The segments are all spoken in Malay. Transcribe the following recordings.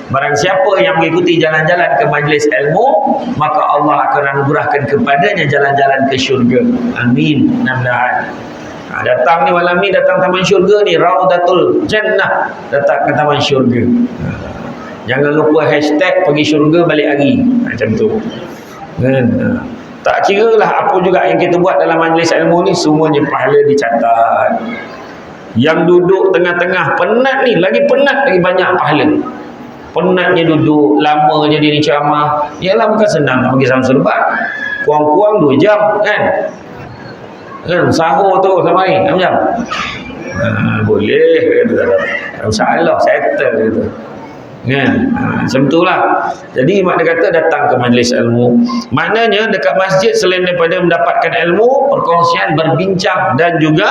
Barang siapa yang mengikuti jalan-jalan ke majlis ilmu, maka Allah akan anugerahkan kepadanya jalan-jalan ke syurga. Amin. Mudah-mudahan. Datang ni malam ni, datang taman syurga ni, Raudatul Jannah, datang ke taman syurga. Jangan lupa hashtag pergi syurga balik hari, macam tu kan. Tak kira lah apa juga yang kita buat dalam majlis ilmu ni, semuanya pahala dicatat. Yang duduk tengah-tengah penat ni, lagi penat lagi banyak pahala. Penatnya duduk lama jadi ni ceramah, ialah bukan senang nak pergi Samsul Lebat, kurang-kurang 2 jam kan. Sahur tu sama ni 6 jam. Boleh kata, insya-Allah settle kata. Kan? Macam itulah. Jadi mak dia kata datang ke majlis ilmu. Maknanya dekat masjid selain daripada mendapatkan ilmu, perkongsian, berbincang dan juga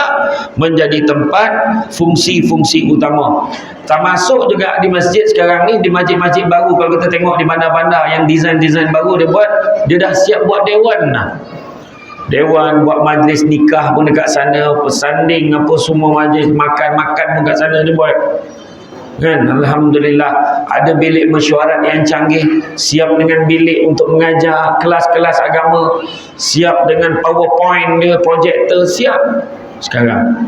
menjadi tempat fungsi-fungsi utama. Termasuk juga di masjid sekarang ni, di masjid-masjid baru, kalau kita tengok di bandar-bandar yang desain-desain baru dia buat, dia dah siap buat dewan dah. Dewan, buat majlis nikah pun dekat sana, pesanding apa semua, majlis makan-makan pun dekat sana dia buat. Kan? Alhamdulillah, ada bilik mesyuarat yang canggih, siap dengan bilik untuk mengajar kelas-kelas agama, siap dengan PowerPoint dia, projektor siap sekarang.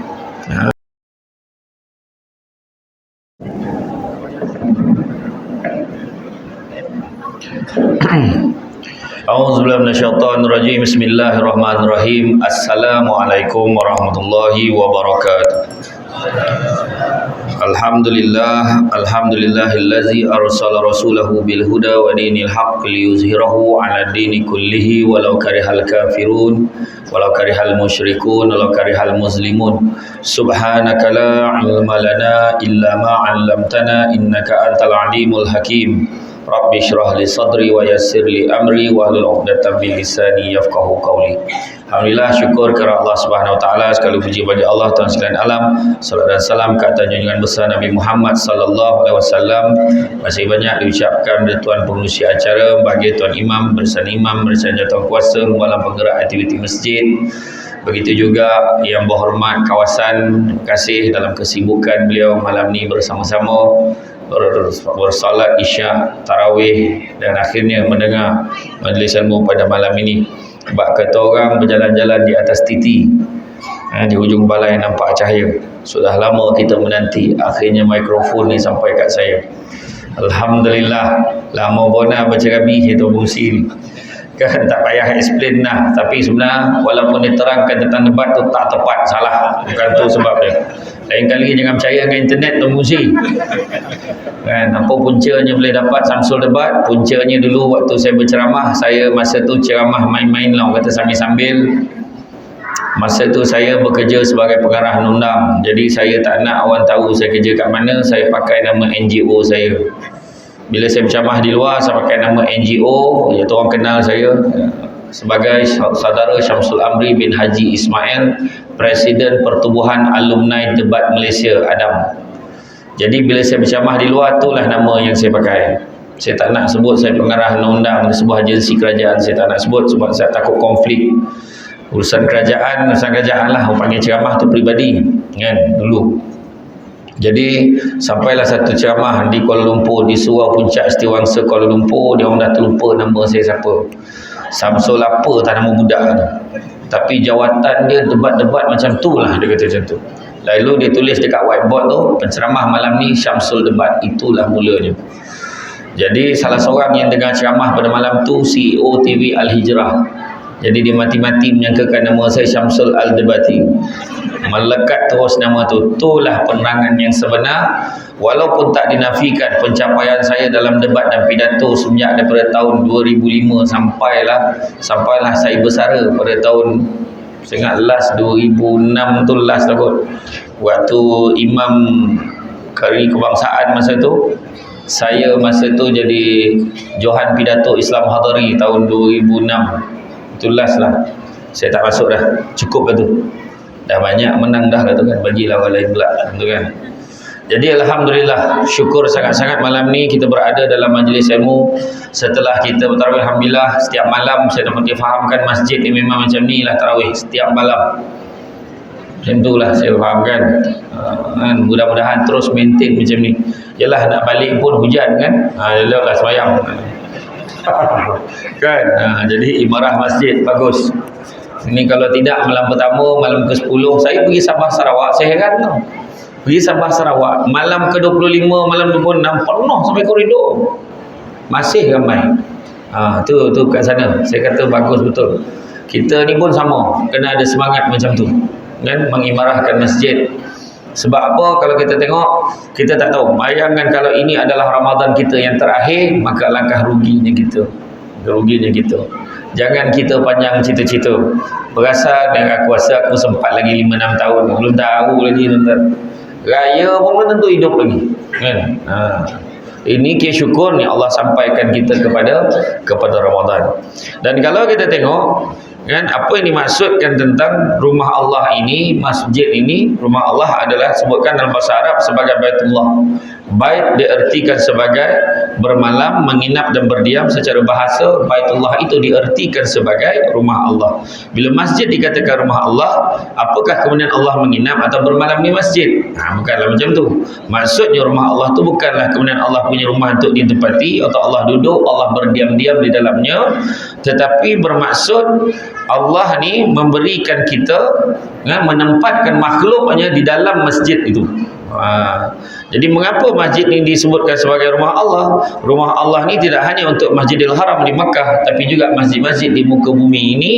A'udzubillahi minasyaitonirrajim. Bismillahirrahmanirrahim. Assalamualaikum warahmatullahi wabarakatuh. Alhamdulillahillazi arsala rasulahu bil huda wa dinil haqq liyuzhirahu 'ala dini kullihi walau karihal kafirun walau karihal musyrikun walau karihal muslimun. Subhanaka la 'ilma lana illa ma 'allamtana innaka antal alimul hakim. Rabbi shrah li sadri wa yassir li amri wa hlul 'uqdatam min lisani yafqahu qawli. Alhamdulillah, syukur kepada Allah Subhanahu wa taala, sekali puji bagi Allah Tuhan sekalian alam. Salat dan salam ke atas junjungan besar Nabi Muhammad sallallahu alaihi wasallam. Masih banyak diucapkan oleh tuan pengurusi acara, bagi tuan imam, bersama tuan kuasa, malam penggerak aktiviti masjid. Begitu juga yang berhormat kawasan, terima kasih dalam kesibukan beliau malam ni bersama-sama bersalat isyak, tarawih dan akhirnya mendengar majlis ilmu pada malam ini. Bak kata orang berjalan-jalan di atas titi, di hujung balai nampak cahaya. Sudah lama kita menanti, akhirnya mikrofon ni sampai kat saya. Alhamdulillah, lama bona baca rabi kita fungsi ni. Kan tak payah explain lah, tapi sebenarnya walaupun diterangkan tentang debat tu tak tepat, salah, bukan tu sebabnya. Lain kali jangan percaya dengan internet tu fungsi. Kan, apa puncanya boleh dapat Samsul Debat? Puncanya dulu waktu saya berceramah, saya masa tu ceramah main-main lah, kata sambil-sambil. Masa tu saya bekerja sebagai pengarah undang-undang, jadi saya tak nak orang tahu saya kerja kat mana. Saya pakai nama NGO saya. Bila saya berceramah di luar, saya pakai nama NGO, iaitu orang kenal saya sebagai Saudara Syamsul Amri bin Haji Ismail, Presiden Pertubuhan Alumni Debat Malaysia, ADAM. Jadi bila saya berceramah di luar, itulah nama yang saya pakai. Saya tak nak sebut saya pengarah undang-undang di sebuah agensi kerajaan. Saya tak nak sebut sebab saya takut konflik. Urusan kerajaan lah, orang panggil ceramah tu peribadi kan dulu. Jadi sampailah satu ceramah di Kuala Lumpur, di Surau Puncak Setiawangsa Kuala Lumpur. Dia orang dah terlupa nama saya siapa. Samsul apa tak nama budak tu. Tapi jawatan dia debat-debat macam tu lah, dia kata macam tu. Lalu dia tulis dekat whiteboard tu, penceramah malam ni Syamsul Debat. Itulah mulanya. Jadi salah seorang yang dengar ceramah pada malam tu CEO TV Al-Hijrah. Jadi dia mati-mati menyangkakan nama saya Syamsul Al-Debati. Melekat terus nama tu. Itulah penerangan yang sebenar. Walaupun tak dinafikan pencapaian saya dalam debat dan pidato semenjak daripada tahun 2005 sampailah saya bersara pada tahun, saya ingat last 2006 tu last kot. Waktu Imam Kari Kebangsaan masa tu, saya masa tu jadi Johan Pidato Islam Hadari tahun 2006. Itu last lah. Saya tak masuk dah. Cukup lah tu. Dah banyak menang dah lah tu kan. Bagilah orang lain pula. Tu kan. Jadi Alhamdulillah. Syukur sangat-sangat malam ni kita berada dalam majlis ilmu. Setelah kita bertarawih, Alhamdulillah. Setiap malam saya dapat difahamkan masjid ni memang macam ni lah tarawih. Setiap malam. Macam tu lah saya fahamkan. Mudah-mudahan terus maintain macam ni. Yalah nak balik pun hujan kan. Eloklah sembahyang. Kan. Jadi imarah masjid bagus. Ini kalau tidak malam pertama, malam ke-10 saya pergi Sabah Sarawak, saya heran tau. Pergi Sabah Sarawak, malam ke-25, malam 26 penuh sampai koridor. Masih ramai. Tu kat sana. Saya kata bagus betul. Kita ni pun sama, kena ada semangat macam tu. Kan mengimarahkan masjid. Sebab apa? Kalau kita tengok, kita tak tahu. Bayangkan kalau ini adalah Ramadan kita yang terakhir, maka langkah ruginya kita. Jangan kita panjang cita-cita. Berasa dengan aku rasa aku sempat lagi 5-6 tahun. Belum tahu lagi tuan-tuan. Raya pun belum tentu hidup lagi. Kan? Ini syukur ni Allah sampaikan kita kepada Ramadan. Dan kalau kita tengok kan apa yang dimaksudkan tentang rumah Allah ini, masjid ini, rumah Allah adalah sebutkan dalam bahasa Arab sebagai Baitullah. Bait diartikan sebagai bermalam, menginap dan berdiam. Secara bahasa Baitullah itu diartikan sebagai rumah Allah. Bila masjid dikatakan rumah Allah, apakah kemudian Allah menginap atau bermalam di masjid? Bukanlah macam tu. Maksudnya rumah Allah tu bukanlah kemudian Allah punya rumah untuk ditempati atau Allah duduk, Allah berdiam-diam di dalamnya, tetapi bermaksud Allah ni memberikan kita menempatkan makhluknya di dalam masjid itu. Jadi mengapa masjid ini disebutkan sebagai rumah Allah? Rumah Allah ni tidak hanya untuk Masjidil Haram di Makkah, tapi juga masjid-masjid di muka bumi ini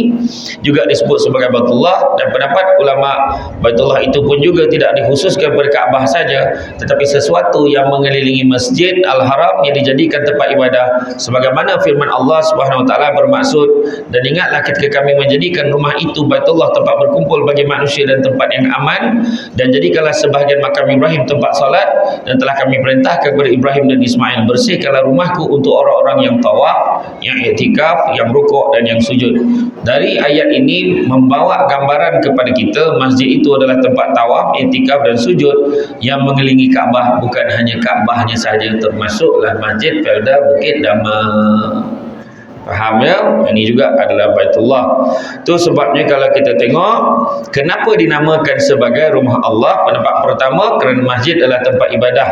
juga disebut sebagai Baitullah. Dan pendapat ulama, Baitullah itu pun juga tidak dikhususkan pada Kaabah saja, tetapi sesuatu yang mengelilingi Masjid Al-Haram yang dijadikan tempat ibadah. Sebagaimana firman Allah Subhanahu Wa Taala bermaksud, dan ingatlah ketika kami menjadikan rumah itu Baitullah, tempat berkumpul bagi manusia dan tempat yang aman, dan jadikanlah sebahagian makam Ibrahim tempat salat, dan telah kami perintahkan kepada Ibrahim dan Ismail, bersihkanlah rumahku untuk orang-orang yang tawaf, yang iktikaf, yang rukuk dan yang sujud. Dari ayat ini membawa gambaran kepada kita masjid itu adalah tempat tawaf, iktikaf dan sujud yang mengelilingi Kaabah. Bukan hanya Kaabahnya saja, termasuklah Masjid Felda Bukit Dama. Faham ya? Ini juga adalah Baitullah. Itu sebabnya kalau kita tengok kenapa dinamakan sebagai rumah Allah. Pendapat pertama, kerana masjid adalah tempat ibadah,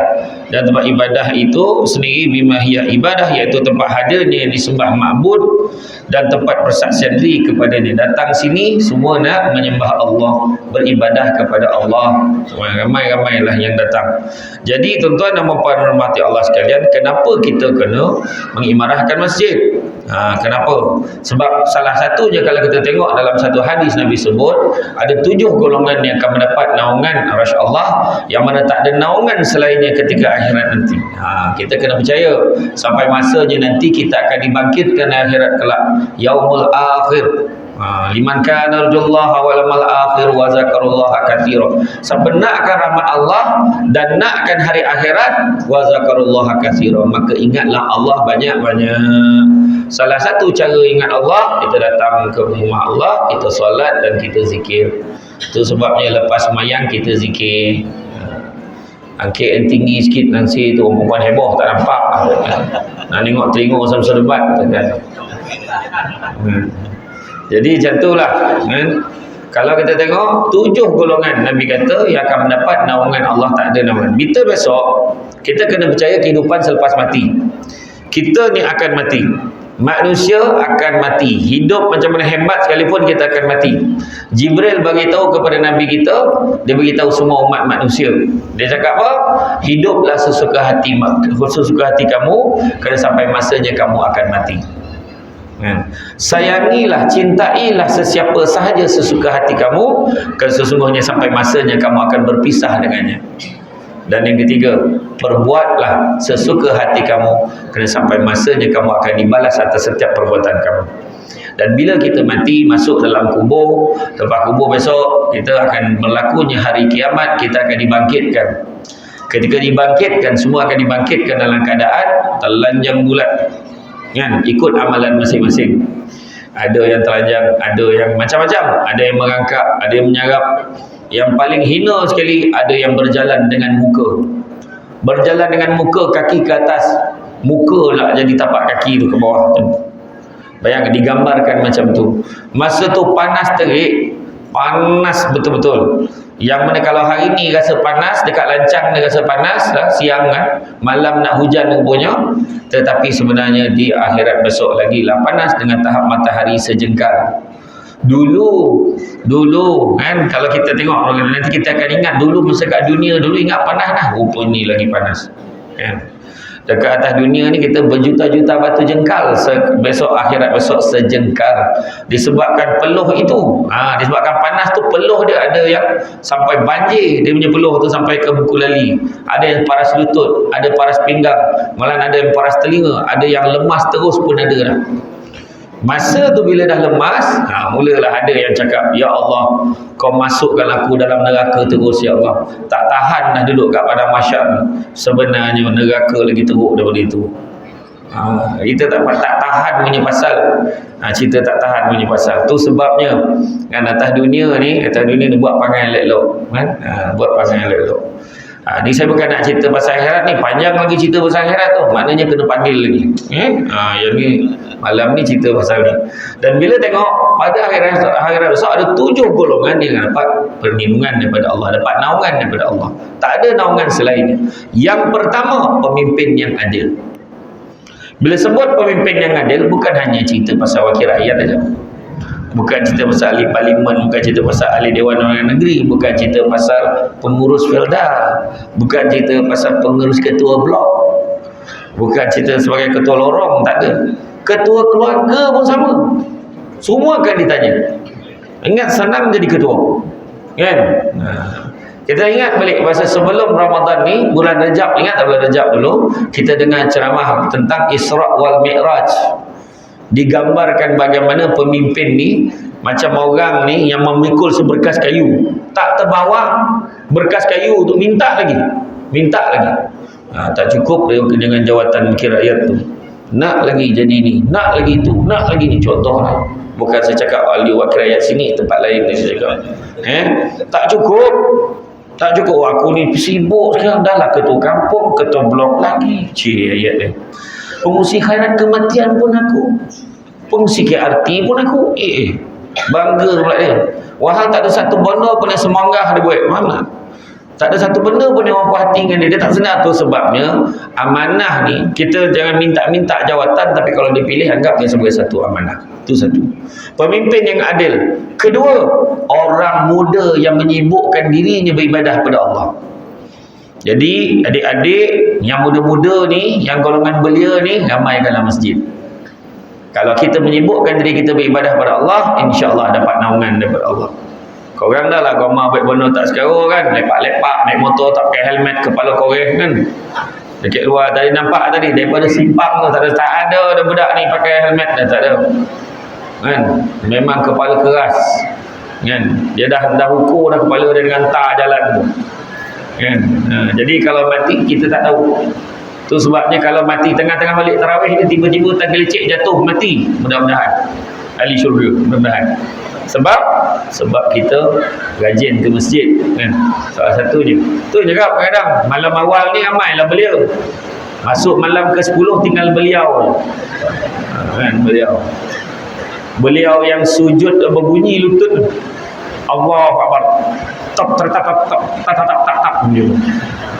dan tempat ibadah itu sendiri bimahiyah ibadah, iaitu tempat hadirnya yang disembah ma'bud dan tempat persaksian diri kepada dia. Datang sini semua nak menyembah Allah, beribadah kepada Allah. Ramai-ramailah yang datang. Jadi tuan-tuan dan puan-puan rahmati Allah sekalian, kenapa kita kena mengimarahkan masjid? Kenapa? Sebab salah satunya kalau kita tengok dalam satu hadis Nabi sebut ada 7 golongan yang akan mendapat naungan arsy Allah, yang mana tak ada naungan selainnya ketika akhirat nanti. Kita kena percaya sampai masanya nanti kita akan dibangkitkan akhirat kelak, yaumul akhir. Liman kana arjullaha wal yawmal akhir wa zakarullaha katsira. Siapa nakkan rahmat Allah dan nakkan hari akhirat, wa zakarullaha katsira, maka ingatlah Allah banyak-banyak. Salah satu cara ingat Allah, kita datang ke rumah Allah, kita solat dan kita zikir. Itu sebabnya lepas semayang kita zikir. Angkat yang tinggi sikit nanti tu orang perempuan heboh tak nampak. Nak tengok telinga sama serbat kan. Jadi macam itulah kan. Kalau kita tengok 7 golongan Nabi kata yang akan mendapat naungan Allah, tak ada naungan. Kita besok kita kena percaya kehidupan selepas mati. Kita ni akan mati. Manusia akan mati. Hidup macam mana hebat sekalipun kita akan mati. Jibril bagi tahu kepada Nabi kita, dia bagi tahu semua umat manusia. Dia cakap apa? Hiduplah sesuka hati kamu, kerana sampai masanya kamu akan mati. Sayangilah, cintailah sesiapa sahaja sesuka hati kamu, kerana sesungguhnya sampai masanya kamu akan berpisah dengannya. Dan yang ketiga, perbuatlah sesuka hati kamu, kerana sampai masanya kamu akan dibalas atas setiap perbuatan kamu. Dan bila kita mati, masuk dalam kubur, tempat kubur besok, kita akan berlakunya hari kiamat, kita akan dibangkitkan. Ketika dibangkitkan, semua akan dibangkitkan dalam keadaan telanjang bulat, kan? Ikut amalan masing-masing. Ada yang telanjang, ada yang macam-macam, ada yang merangkak, ada yang menyarap. Yang paling hina sekali, ada yang berjalan dengan muka. Berjalan dengan muka, kaki ke atas, muka lah jadi tapak kaki tu ke bawah tu. Bayangkan, digambarkan macam tu. Masa tu panas terik, panas betul-betul. Yang mana kalau hari ni rasa panas, dekat Lancang dia rasa panas lah, siang kan, malam nak hujan rupanya. Tetapi sebenarnya di akhirat besok lagi lah panas dengan tahap matahari sejengkal. Dulu kan, kalau kita tengok nanti kita akan ingat dulu masa kat dunia dulu ingat panas dah, rupa ni lagi panas kan. Dekat atas dunia ni kita berjuta-juta batu jengkal, besok akhirat besok sejengkal. Disebabkan peluh itu, disebabkan panas tu peluh dia ada yang sampai banjir, dia punya peluh tu sampai ke buku lali. Ada yang paras lutut, ada paras pinggang, malah ada yang paras telinga, ada yang lemas terus pun ada dah. Masa tu bila dah lemas, mulalah ada yang cakap, ya Allah, kau masukkan aku dalam neraka terus ya Allah. Tak tahan dah duduk kat padang mahsyar. Sebenarnya neraka lagi teruk daripada itu. Kita tak tahan punya pasal. Cerita tak tahan punya pasal. Tu sebabnya kan atas dunia ni buat perangai elok-elok kan. Buat perangai elok-elok. Ni saya bukan nak cerita pasal akhirat ni, panjang lagi cerita pasal akhirat tu, maknanya kena panggil lagi. Yang ni malam ni cerita pasal ni. Dan bila tengok pada akhirat besok ada 7 golongan yang dapat perlindungan daripada Allah, dapat naungan daripada Allah. Tak ada naungan selainnya. Yang pertama, pemimpin yang adil. Bila sebut pemimpin yang adil, bukan hanya cerita pasal wakil rakyat saja. Bukan cerita pasal ahli parlimen, bukan cerita pasal ahli Dewan Undangan Negeri, bukan cerita pasal pengurus Felda, bukan cerita pasal pengurus ketua blok, bukan cerita sebagai ketua lorong, tak ada. Ketua keluarga pun sama. Semua akan ditanya. Ingat senang jadi ketua. Kan? Kita ingat balik masa sebelum Ramadan ni, bulan Rejab, ingat tak bulan Rejab dulu, kita dengar ceramah tentang Isra' wal Mi'raj. Digambarkan bagaimana pemimpin ni macam orang ni yang memikul seberkas kayu, tak terbawa berkas kayu untuk minta lagi. Tak cukup dengan jawatan wakil rakyat tu, nak lagi jadi ni, nak lagi tu, nak lagi ni. Contoh lah, bukan saya cakap ahli wakil rakyat sini, tempat lain ni saya cakap. Tak cukup. Aku ni sibuk sekarang, dah lah ketua kampung, ketua blok lagi. Ayat dia. Pengurusi khairat kematian pun aku, pengurusi KRT pun aku. Bangga pula dia. Wahal tak ada satu benda pun yang semanggah dia buat. Mana? Tak ada satu benda pun yang mampu hati dengan dia. Dia tak senang. Tu sebabnya amanah ni, kita jangan minta-minta jawatan, tapi kalau dipilih anggap dia sebagai satu amanah. Itu satu. Pemimpin yang adil. Kedua, orang muda yang menyibukkan dirinya beribadah pada Allah. Jadi adik-adik yang muda-muda ni, yang golongan belia ni, ramaikanlah masjid. Kalau kita menyibukkan diri kita beribadah pada Allah, insya-Allah dapat naungan daripada Allah. Korang dah lah gomah buat benda tak sekarang kan, lepak-lepak naik motor tak pakai helmet, kepala koreh kan. Dekat luar tadi nampak tadi, daripada simpang tu tak ada budak ni pakai helmet dah, tak ada. Kan? Memang kepala keras. Kan? Dia dah ukur dah kepala dia dengan tar jalan tu. Kan? Jadi kalau mati kita tak tahu. Tu sebabnya kalau mati tengah-tengah balik tarawih dia tiba-tiba tergelecek jatuh mati, mudah-mudahan ahli syurga, mudah-mudahan. Sebab kita rajin ke masjid kan. Salah satunya. Tu juga kadang malam awal ni ramailah belia. Masuk malam ke 10 tinggal beliau. Kan beliau yang sujud berbunyi lutut. Allahu Akbar. Tak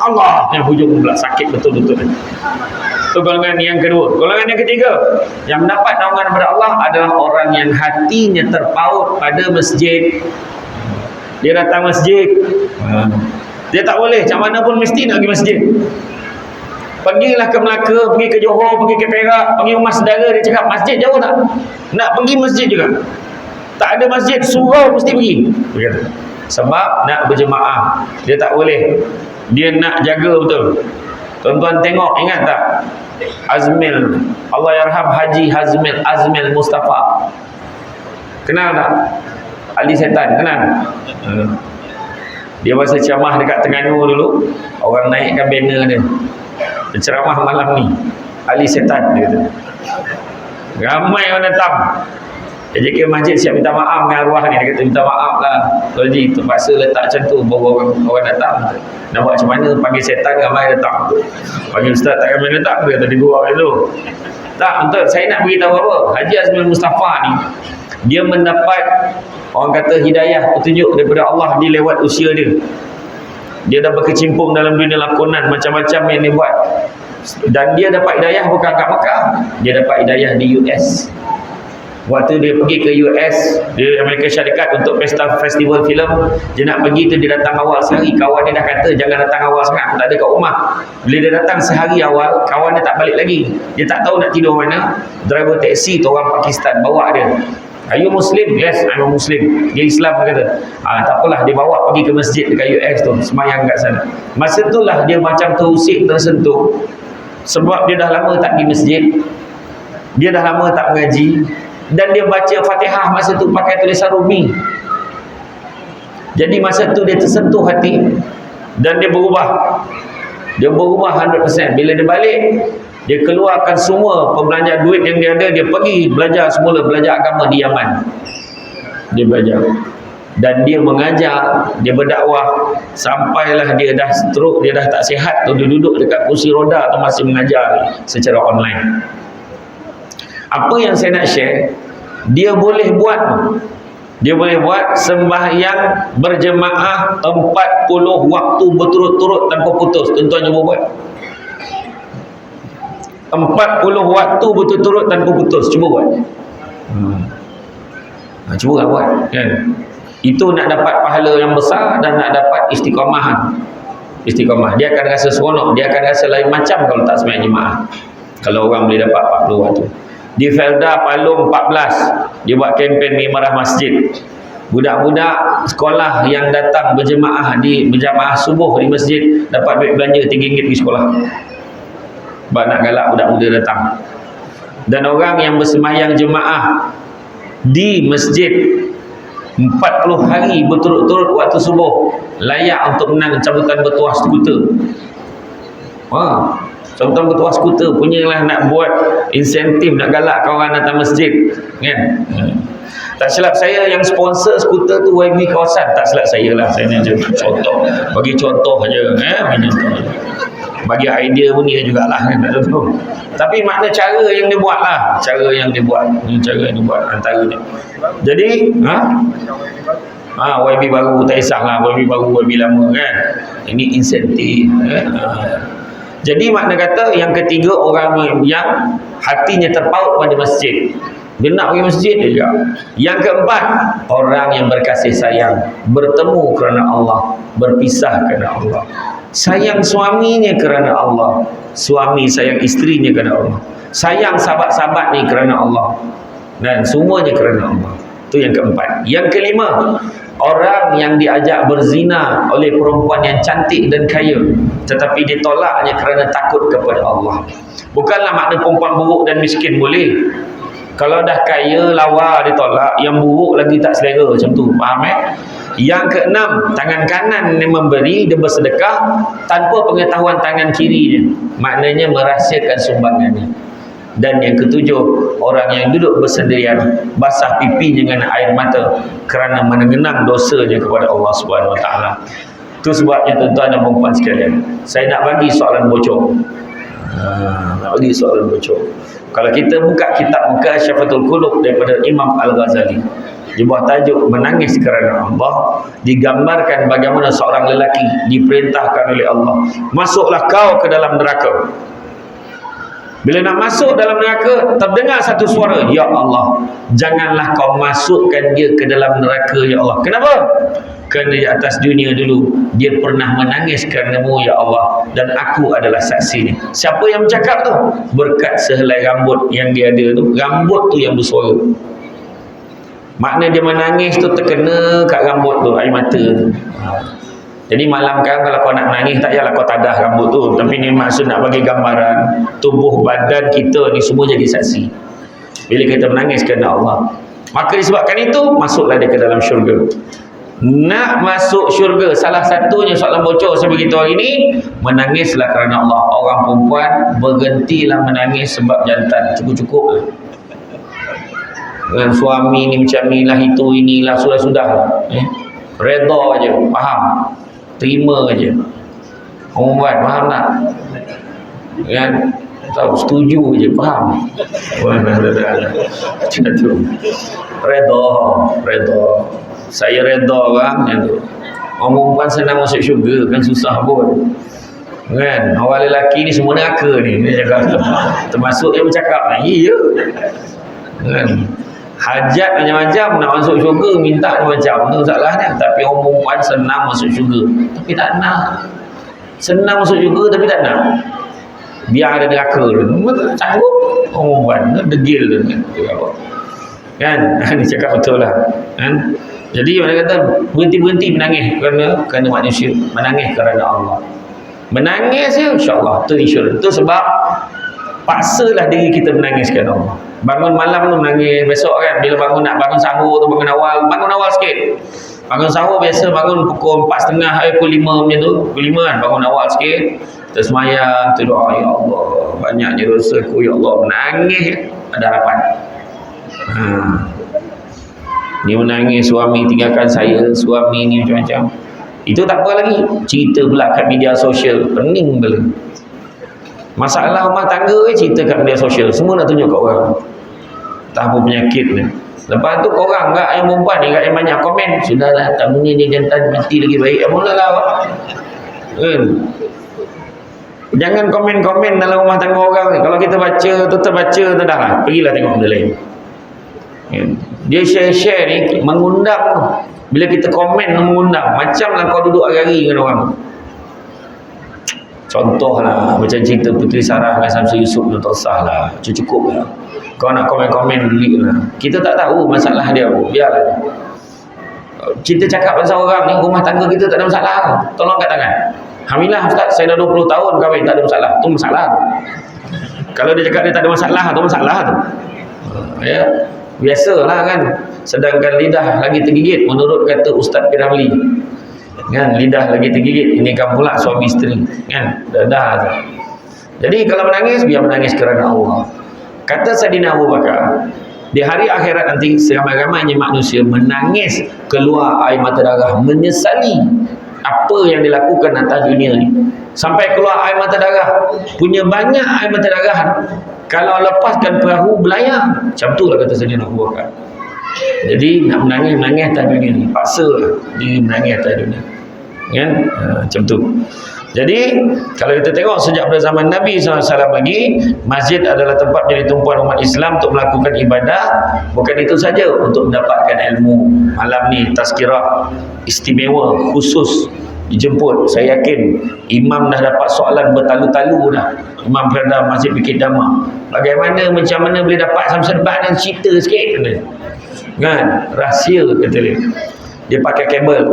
Allah yang hujung pula sakit betul-betul. Itu golongan yang kedua. Golongan yang ketiga, yang mendapat naungan daripada Allah adalah orang yang hatinya terpaut pada masjid. Dia datang masjid, dia tak boleh macam mana pun mesti nak pergi masjid. Pergilah ke Melaka, pergi ke Johor, pergi ke Perak, pergi rumah saudara, dia cakap masjid jauh tak? Nak pergi masjid juga. Tak ada masjid, surau mesti pergi. Begitu. Sebab nak berjemaah, dia tak boleh. Dia nak jaga betul. Tuan-tuan tengok, ingat tak? Azmil, Allah yarham Haji Azmil Mustafa. Kenal tak? Ali Setan, kenal? Dia masa ceramah dekat Terengganu dulu, orang naikkan banner dia. Ceramah malam ni Ali Setan, dia kata. Ramai orang datang. Dia ke masjid siap minta maaf dengan arwah ni. Dia kata minta maaf lah Tuan Haji, terpaksa letak macam tu baru orang datang. Nak buat macam mana, panggil setan ramai datang. Panggil ustaz tak ramai datang, dia kata di gurau itu. Tak, betul. Saya nak beritahu apa, Haji Azmil Mustafa ni, dia mendapat orang kata hidayah, petunjuk daripada Allah di lewat usia dia. Dia dah berkecimpung dalam dunia lakonan macam-macam yang dia buat. Dan dia dapat hidayah bukan kat Mekah, dia dapat hidayah di US. Waktu dia pergi ke US, di Amerika Syarikat untuk festival filem, dia nak pergi tu, dia datang awal sehari. Kawan dia dah kata jangan datang awal sangat, aku tak ada kat rumah. Bila dia datang sehari awal, kawan dia tak balik lagi. Dia tak tahu nak tidur mana. Driver taksi tu orang Pakistan bawa dia. Are you Muslim? Yes, I'm a Muslim. Dia Islam, dia kata. Tak apalah, dia bawa pergi ke masjid dekat US tu, semayang kat sana. Masa itulah dia macam terusik, tersentuh. Sebab dia dah lama tak pergi masjid, dia dah lama tak mengaji, dan dia baca Fatihah masa tu pakai tulisan Rumi. Jadi masa tu dia tersentuh hati dan dia berubah. Dia berubah 100%. Bila dia balik, dia keluarkan semua pembelajar duit yang dia ada, dia pergi belajar semula, belajar agama di Yaman. Dia belajar dan dia mengajar, dia berdakwah sampailah dia dah stroke, dia dah tak sihat tu, dia duduk dekat kursi roda tu masih mengajar secara online. Apa yang saya nak share, dia boleh buat sembahyang berjemaah 40 waktu berturut-turut tanpa putus. Tuan-tuan cuba buat 40 waktu berturut-turut tanpa putus. Cuba buat. Cuba buat kan. Itu nak dapat pahala yang besar dan nak dapat istiqamah. Dia akan rasa seronok, dia akan rasa lain macam kalau tak sembahyang jemaah. Kalau orang boleh dapat 40 waktu. Di Felda Palung 14, dia buat kempen Mimarah Masjid. Budak-budak sekolah yang datang berjemaah subuh di masjid dapat duit belanja RM3 pergi sekolah. Sebab nak galak budak muda datang. Dan orang yang bersemayang jemaah di masjid 40 hari berturut-turut waktu subuh layak untuk menang cabutan bertuah skuter. Cabutan bertuah skuter punyalah nak buat insentif, nak galak kawan datang masjid kan. Tak silap saya yang sponsor skuter tu YB kawasan, tak silap saya lah. Saya ni contoh, bagi contoh je bagi idea pun dia jugalah kan, tak tahu. Tapi makna cara yang dia buat lah, cara yang dia buat antaranya. Jadi YB baru tak kisahlah, YB baru YB lama kan, ini insentif Jadi makna kata yang ketiga, orang yang hatinya terpaut pada masjid, dia nak pergi masjid dia. Yang keempat, orang yang berkasih sayang, bertemu kerana Allah, berpisah kerana Allah. Sayang suaminya kerana Allah, suami sayang isterinya kerana Allah, sayang sahabat-sahabat ni kerana Allah, dan semuanya kerana Allah. Itu yang keempat. Yang kelima, orang yang diajak berzina oleh perempuan yang cantik dan kaya, tetapi ditolaknya kerana takut kepada Allah. Bukanlah makna perempuan buruk dan miskin boleh. Kalau dah kaya, lawa ditolak, yang buruk lagi tak selera, macam tu. Faham Yang keenam, tangan kanan yang memberi, dia bersedekah tanpa pengetahuan tangan kirinya. Maknanya merahsiakan sumbangannya. Dan yang ketujuh, orang yang duduk bersendirian, basah pipinya dengan air mata kerana mengenang dosanya kepada Allah Subhanahu Wa Taala. Itu sebabnya tuan-tuan dan puan-puan sekalian, saya nak bagi soalan bocor. Kalau kita buka kitab Mukasyafatul Qulub daripada Imam Al-Ghazali, di bawah tajuk menangis kerana Allah, digambarkan bagaimana seorang lelaki diperintahkan oleh Allah, masuklah kau ke dalam neraka. Bila nak masuk dalam neraka, terdengar satu suara, ya Allah, janganlah kau masukkan dia ke dalam neraka ya Allah. Kenapa? Kerana di atas dunia dulu dia pernah menangis kerana-Mu ya Allah, dan aku adalah saksinya. Siapa yang bercakap tu? Berkat sehelai rambut yang dia ada tu, rambut tu yang bersuara. Makna dia menangis tu terkena kat rambut tu, air mata tu. Jadi malam kan kalau kau nak menangis, tak payahlah kau tadah rambut tu, tapi ni maksud nak bagi gambaran tubuh badan kita ni semua jadi saksi bila kita menangis kerana Allah. Maka disebabkan itu, masuklah dia ke dalam syurga. Nak masuk syurga, salah satunya soalan bocor saya beritahu hari ini, menangislah kerana Allah. Orang perempuan berhentilah menangis sebab jantan, cukup-cukup. dengan suami ni macam ni lah, itu inilah, sudah-sudah lah. Redha je, faham, terima je. Orang buat faham tak? Kan? Tahu, setuju je, faham. Macam tu. Redha. Saya redha kan, macam tu. Orang perempuan senang masuk syurga, kan susah pun. Kan? Orang lelaki ni semua neraka ni, dia cakap. Termasuk yang bercakap ni, iya. Kan? Hajat macam-macam nak masuk syurga, minta macam tu masalahnya. Tapi orang perempuan senang masuk syurga, tapi tak nak. Senang masuk syurga tapi tak nak. Biar ada neraka tu. Sanggup orang perempuan, degil tu. Kan? Ni cakap betul lah. Kan? Jadi mereka kata berhenti-berhenti menangis kerana manusia, menangis kerana Allah. Menangis ya, insya-Allah tu insurans. Tu sebab paksalah diri kita menangis kerana Allah. Bangun malam tu menangis, besok kan bila nak bangun sahur tu bangun awal sikit. Bangun sahur biasa bangun pukul 4.30 pukul 5 macam tu. Pukul 5 kan bangun awal sikit. Kita semayang, kita doa, ya Allah, banyaknya dosaku ya Allah, menangis ada harapan. Ni menangis suami tinggalkan saya, suami ni macam-macam. Itu tak apa lagi. Cerita pula kat media sosial, pening pula. Masalah rumah tangga cerita kat media sosial, semua nak tunjuk kat orang. Tak apa penyakit ni. Lepas tu korang kat yang perempuan ni, kat yang banyak komen, sudahlah tak punya ni jantan mati lagi baik. Mulalah awak. Jangan komen-komen dalam rumah tangga orang ni. Kalau kita baca, tetap baca tu dah lah. Pergilah tengok benda lain. Dia share-share ni mengundang tu. Bila kita komen mengundang, macamlah kau duduk hari-hari dengan orang. Contohlah macam cerita Puteri Sarah dengan Samsul Yusof tu, tak sah lah, cukup lah. Kau nak komen-komen dulu lah. Kita tak tahu masalah dia apa, biarlah. Kita cakap pasal orang ni, rumah tangga kita tak ada masalah, tolong angkat tangan. Alhamdulillah Ustaz, saya dah 20 tahun kahwin, tak ada masalah. Tu masalah tu. Kalau dia cakap dia tak ada masalah, tu masalah tu. Ya, biasalah kan. Sedangkan lidah lagi tergigit menurut kata Ustaz Piramli. Kan, lidah lagi tergigit, ini kan pula suami isteri. Kan, dah. Jadi kalau menangis, biar menangis kerana Allah. Kata Saidina Abu Bakar, di hari akhirat nanti seramai-ramainya manusia menangis keluar air mata darah, menyesali apa yang dilakukan atas dunia ni. Sampai keluar air mata darah, punya banyak air mata darah. Kalau lepaskan perahu belayar. Macam tu lah kata Saidina Abu Bakar. Jadi nak menangis atas dunia ni, paksa diri menangis atas dunia. Kan? Macam tu. Jadi kalau kita tengok sejak pada zaman Nabi SAW lagi, masjid adalah tempat jadi tumpuan umat Islam untuk melakukan ibadah. Bukan itu saja, untuk mendapatkan ilmu. Malam ni tazkirah istimewa khusus dijemput. Saya yakin imam dah dapat soalan bertalu-talu dah. Imam Perda Masjid Bukit Damar. Bagaimana, macam mana boleh dapat sampai serbat dan cerita sikit kan? Rahsia kata dia. Dia pakai kabel.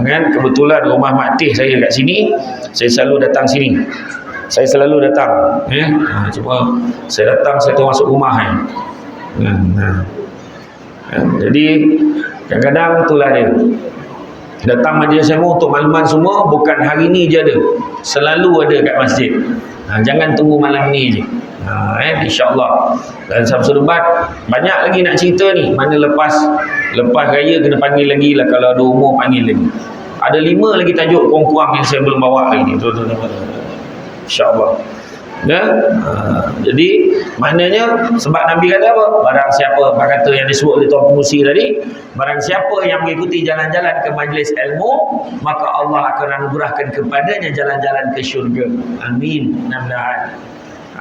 Kan, kebetulan rumah Mak Teh saya kat sini, saya selalu datang sini. Cuma saya datang, saya masuk rumah kan. Jadi kadang-kadang itulah dia. Datang majlis ilmu untuk makluman semua, bukan hari ni je ada. Selalu ada kat masjid. Jangan tunggu malam ni je. InsyaAllah. Dan Samsul Ubat banyak lagi nak cerita ni. Mana lepas raya kena panggil lagi lah. Kalau ada umur panggil lagi. Ada 5 lagi tajuk kurang-kurang yang saya belum bawa lagi ni. InsyaAllah. Jadi maknanya sebab Nabi kata apa? Barang siapa, kata yang disebut oleh Tuan Pengurusi tadi, barang siapa yang mengikuti jalan-jalan ke majlis ilmu, maka Allah akan anugerahkan kepadanya jalan-jalan ke syurga. Amin. Mudah-mudahan.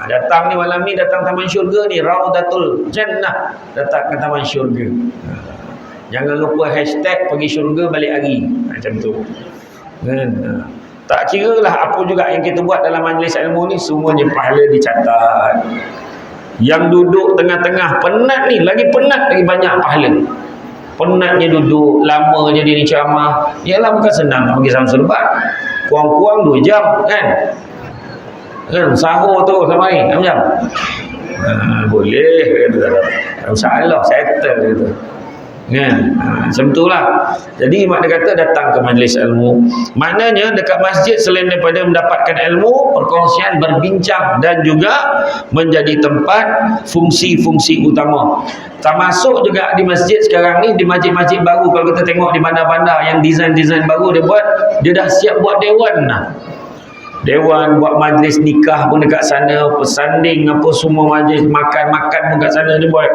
Datang ni malam ni, datang taman syurga ni, Raudatul Jannah, datang ke taman syurga. Jangan lupa hashtag pergi syurga balik hari. Macam tu. Tak kira lah apa juga yang kita buat dalam majlis ilmu ni, semuanya pahala dicatat. Yang duduk tengah-tengah penat ni, lagi penat lagi banyak pahala. Penatnya duduk lama jadi ni ceramah, ialah bukan senang nak pergi Samsul Ubat. Kurang-kurang 2 jam kan. Sahur tu sama ni 6 jam. Boleh kata. Tak masalah, settle kata. Kan? Macam itulah. Jadi mak dia kata datang ke majlis ilmu. Maknanya dekat masjid selain daripada mendapatkan ilmu, perkongsian, berbincang dan juga menjadi tempat fungsi-fungsi utama. Termasuk juga di masjid sekarang ni, di masjid-masjid baru, kalau kita tengok di bandar-bandar yang desain-desain baru dia buat, dia dah siap buat dewan dah. Dewan, buat majlis nikah pun dekat sana, pesanding apa semua, majlis makan-makan pun dekat sana dia buat.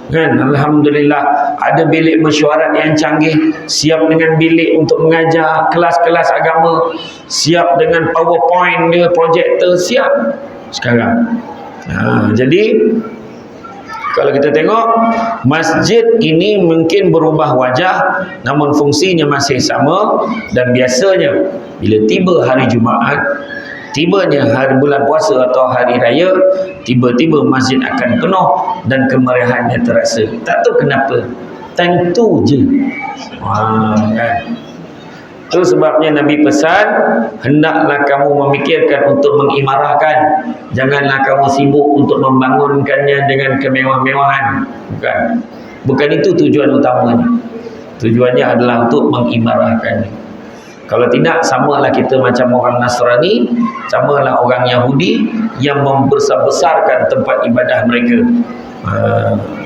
Kan? Alhamdulillah, ada bilik mesyuarat yang canggih, siap dengan bilik untuk mengajar kelas-kelas agama, siap dengan PowerPoint dia, projektor siap sekarang. Jadi kalau kita tengok masjid ini mungkin berubah wajah, namun fungsinya masih sama. Dan biasanya bila tiba hari Jumaat, tibanya hari bulan puasa atau hari raya, tiba-tiba masjid akan penuh dan kemeriahannya terasa. Tak tahu kenapa, tentu je. Kan? Itu sebabnya Nabi pesan, hendaklah kamu memikirkan untuk mengimarahkan, janganlah kamu sibuk untuk membangunkannya dengan kemewah-mewahan. Bukan itu tujuan utamanya. Tujuannya adalah untuk mengimarahkannya. Kalau tidak, samalah kita macam orang Nasrani, samalah orang Yahudi yang membesar-besarkan tempat ibadah mereka.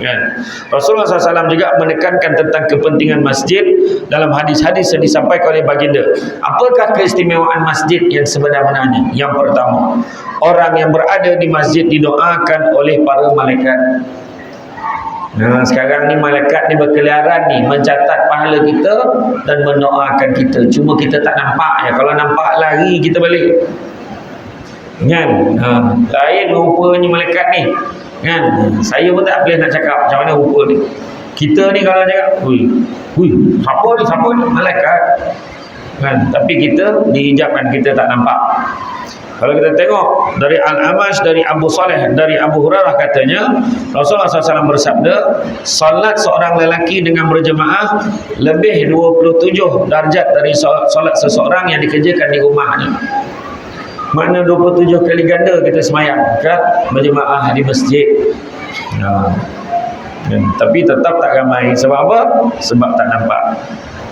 Kan? Rasulullah SAW juga menekankan tentang kepentingan masjid dalam hadis-hadis yang disampaikan oleh baginda. Apakah keistimewaan masjid yang sebenarnya? Yang pertama, orang yang berada di masjid didoakan oleh para malaikat. Sekarang ni malaikat ni berkeliaran ni, mencatat pahala kita dan mendoakan kita. Cuma kita tak nampak ya. Kalau nampak lari kita balik. Kan? Lain rupanya malaikat ni. Kan? Saya pun tak boleh nak cakap macam mana rupa ni. Kita ni kalau cakap, siapa ni? Malaikat. Kan? Tapi kita dihijabkan, kita tak nampak. Kalau kita tengok dari Al-Amash, dari Abu Saleh, dari Abu Hurairah katanya, Rasulullah SAW bersabda, salat seorang lelaki dengan berjemaah lebih 27 darjat dari salat seseorang yang dikerjakan di rumahnya. Makna 27 kali ganda kita semayang kan, berjemaah di masjid. Tapi tetap tak ramai. Sebab apa? Sebab tak nampak.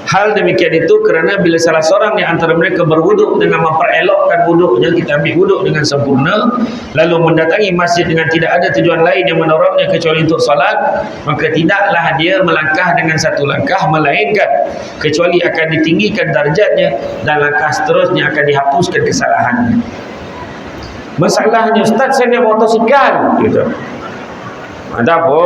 Hal demikian itu kerana bila salah seorang di antara mereka berwuduk dengan memperelokkan wuduknya, kita ambil wuduk dengan sempurna, lalu mendatangi masjid dengan tidak ada tujuan lain yang mendorongnya kecuali untuk solat, maka tidaklah dia melangkah dengan satu langkah, melainkan kecuali akan ditinggikan darjatnya dan langkah seterusnya akan dihapuskan kesalahannya. Masalahnya, Ustaz, saya naik motosikal gitu. Ada apa?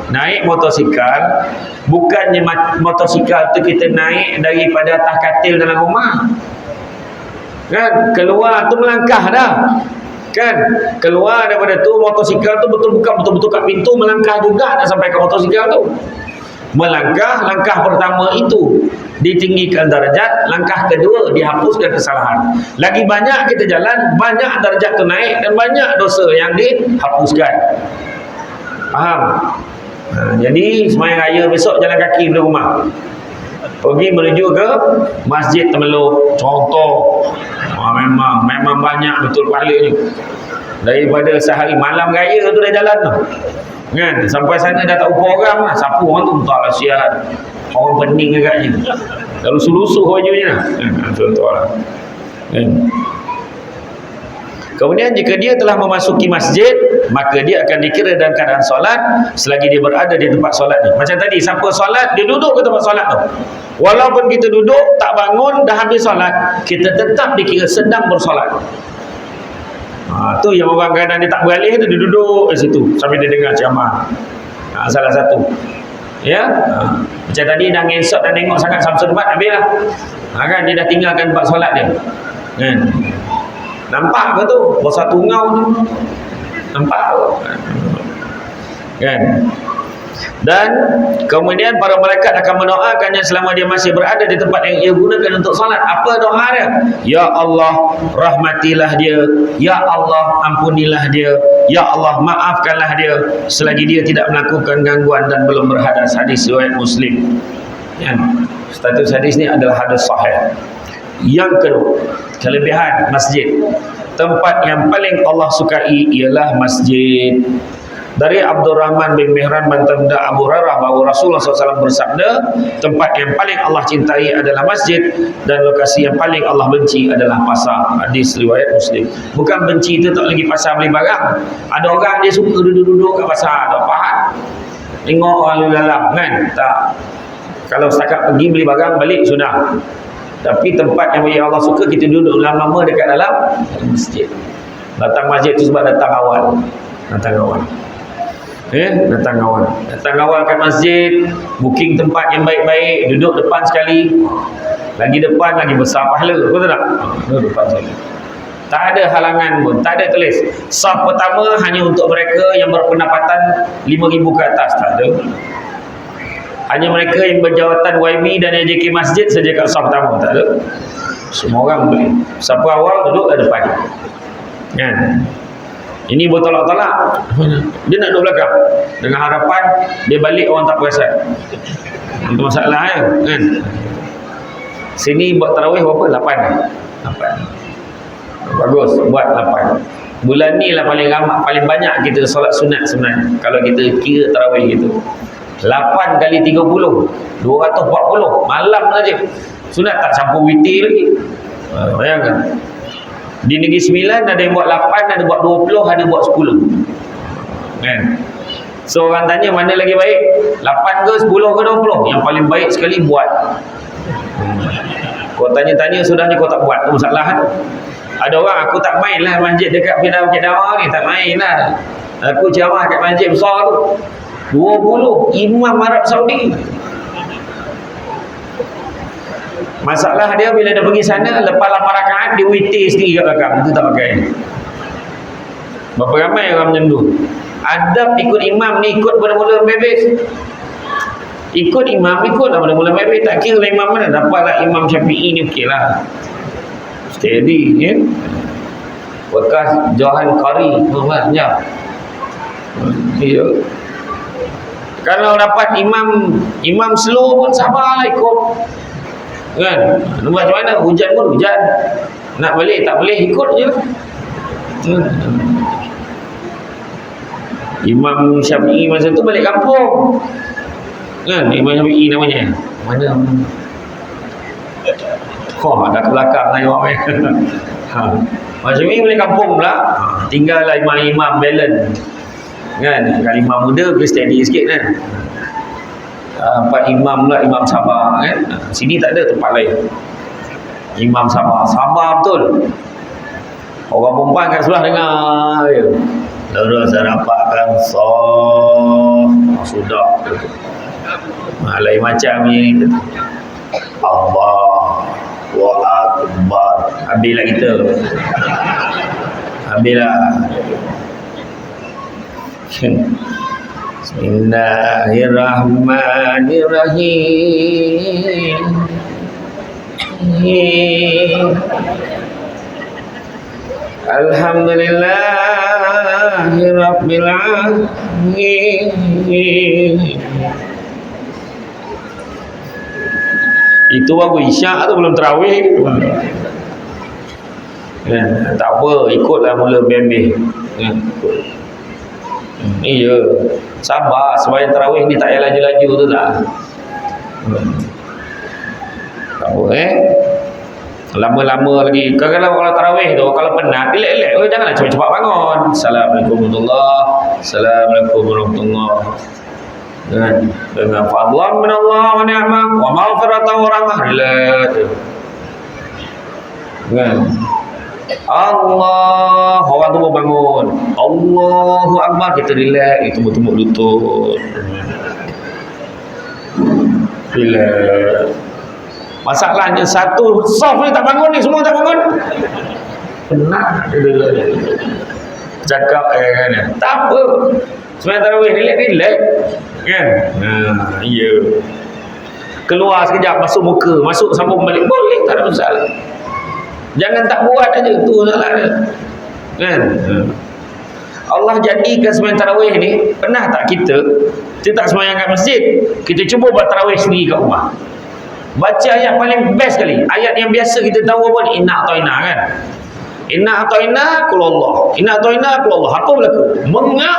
Naik motosikal, bukannya motosikal tu kita naik daripada atas katil dalam rumah. Kan? Keluar tu melangkah dah. Kan? Keluar daripada tu, motosikal tu betul-betul kat pintu, melangkah juga nak sampai ke motosikal tu. Melangkah, langkah pertama itu ditinggikan darjat, langkah kedua dihapuskan kesalahan. Lagi banyak kita jalan, banyak darjat tu naik dan banyak dosa yang dihapuskan. Faham? Jadi semayang raya besok jalan kaki dari rumah, pergi menuju ke Masjid Temeluk contoh. Memang banyak betul pahala ni. Daripada sehari malam raya tu dah jalan tu kan, sampai sana dah tak upa orang lah. Siapa orang tu? Entahlah, sihat orang pening agaknya, lalu sulusuh bajunya lah. Contohlah kan. Kemudian jika dia telah memasuki masjid, maka dia akan dikira dalam keadaan solat selagi dia berada di tempat solat ni. Macam tadi, siapa solat, dia duduk ke tempat solat tu. Walaupun kita duduk, tak bangun, dah habis solat, kita tetap dikira sedang bersolat. Tu yang orang kadang dia tak beralih tu, dia duduk di situ sambil dia dengar ceramah. Salah satu. Ya, macam tadi dah ngesot dan tengok sangat Samsul Mat, habis lah. Kan dia dah tinggalkan tempat solat dia. Kan? Nampak ke tu? Bosa tungau tu. Nampak kan? Dan kemudian para malaikat akan mendoakannya selama dia masih berada di tempat yang ia gunakan untuk salat. Apa doa dia? Ya Allah, rahmatilah dia. Ya Allah, ampunilah dia. Ya Allah, maafkanlah dia selagi dia tidak melakukan gangguan dan belum berhadas. Hadis riwayat Muslim. Status hadis ni adalah hadis sahih. Yang kedua, kelebihan masjid. Tempat yang paling Allah sukai ialah masjid. Dari Abdurrahman bin Mihran bantu Abu Hurairah bahawa Rasulullah SAW bersabda, tempat yang paling Allah cintai adalah masjid dan lokasi yang paling Allah benci adalah pasar. Hadis riwayat Muslim. Bukan benci itu tak lagi pasar beli barang. Ada orang dia suka duduk-duduk kat pasar, tak faham. Tengok orang lalu lalang kan? Tak. Kalau setakat pergi beli barang balik sudah. Tapi tempat yang Allah suka kita duduk lama-lama dekat dalam masjid. Datang masjid itu sebab datang awal. Datang awal. Datang awal kat masjid, booking tempat yang baik-baik, duduk depan sekali. Lagi depan lagi besar pahala, betul tak? Duduk depan sekali. Tak ada halangan pun, tak ada tulis saf pertama hanya untuk mereka yang berpendapatan 5,000 ke atas, tak ada. Hanya mereka yang berjawatan YB dan AJK masjid saja kat saf pertama, tak ada. Semua orang boleh. Siapa awal duduk kat depan. Kan? Ini bertolak-tolak. Dia nak duduk belakang dengan harapan dia balik orang tak perasan. Itu masalah kan. Sini buat tarawih berapa? 8. Bagus, buat 8. Bulan ni lah paling ramai, paling banyak kita solat sunat sebenarnya. Kalau kita kira tarawih gitu. 8 kali 30, 240 malam saja. Sunat tak campur witir lagi. Bayangkan. Di Negeri Sembilan ada yang buat 8, ada buat 20, ada buat 10. Kan? So orang tanya mana lagi baik? 8 ke 10 ke 20? Yang paling baik sekali buat. Kau tanya-tanya sudahnya kau tak buat. Itu masalah kan? Ada orang aku tak main lah masjid dekat Firdaus Kedawa ni, tak main lah. Aku ceramah kat masjid besar tu. 20 imam Arab Saudi. Masalah dia bila dia pergi sana, lepas 8 rakaat dia witir sendiri kat belakang. Itu tak pakai. Berapa ramai orang macam tu? Adab ikut imam ni ikut mula-mula bebas. Ikut imam, ikutlah mula-mula bebas. Tak kira lah imam mana. Dapatlah Imam Syafi'i ni okey lah. Steady ya. Bekas Johan Qari. Banyak. Ya. Kalau dapat imam slow pun sabarlah ikut. Kan? Macam mana? Hujan pun hujan. Nak balik tak boleh, ikut je. Imam Syafi'i masa tu balik kampung. Kan? Imam Syafi'i namanya. Mana? Dah ke belakang lah Imam. Imam Syafi'i balik kampung pula. Tinggallah imam-imam balance. Kan? Kalau imam muda boleh steady sikit kan. 4 imam lah, imam sabar kan. Sini tak ada tempat lain. Imam sabar betul. Orang perempuan kat sebelah dengar je. Terus rapatkan sudah. Lain macam ni. Allahu Akbar. Habislah kita. Habislah. Bismillahirrahmanirrahim. Alhamdulillahirabbil alamin. Itu baru isyak tu, belum tarawih. Tak apa, ikutlah mula bembeh. Iya, sabar. Sembahyang tarawih ni tak payah laju-laju tu tak. Tak apa lama-lama lagi. Kalau tarawih tu, kalau penat, relax-relax. Janganlah cepat-cepat bangun. Assalamualaikum warahmatullahi. Assalamualaikum warahmatullahi. Dengan fadlan min Allah wa ni'mah wa maghfiratan wa rahmah. Relax. Kan? Allah, orang tu bangun. Allahu Akbar, kita relax, kita bertumbuk lutut. Relax. Masalahnya satu soft ni tak bangun ni, semua tak bangun. Penat dia cakap kan. Tak apa. Sembahyang tarawih relax kan. Ya. Keluar sekejap, masuk muka, masuk sambung balik, boleh, tak ada masalah. Jangan tak buat aja, tu salah dia. Kan? Allah jadikan sembahyang tarawih ni, pernah tak kita tak sembahyang kat masjid, kita cuba buat tarawih sendiri kat rumah. Baca ayat paling best sekali. Ayat yang biasa kita tahu apa ni? Inna atau inna kan? Inna a'taina kulullah. Inna a'taina kulullah. Apa berlaku? Mengah.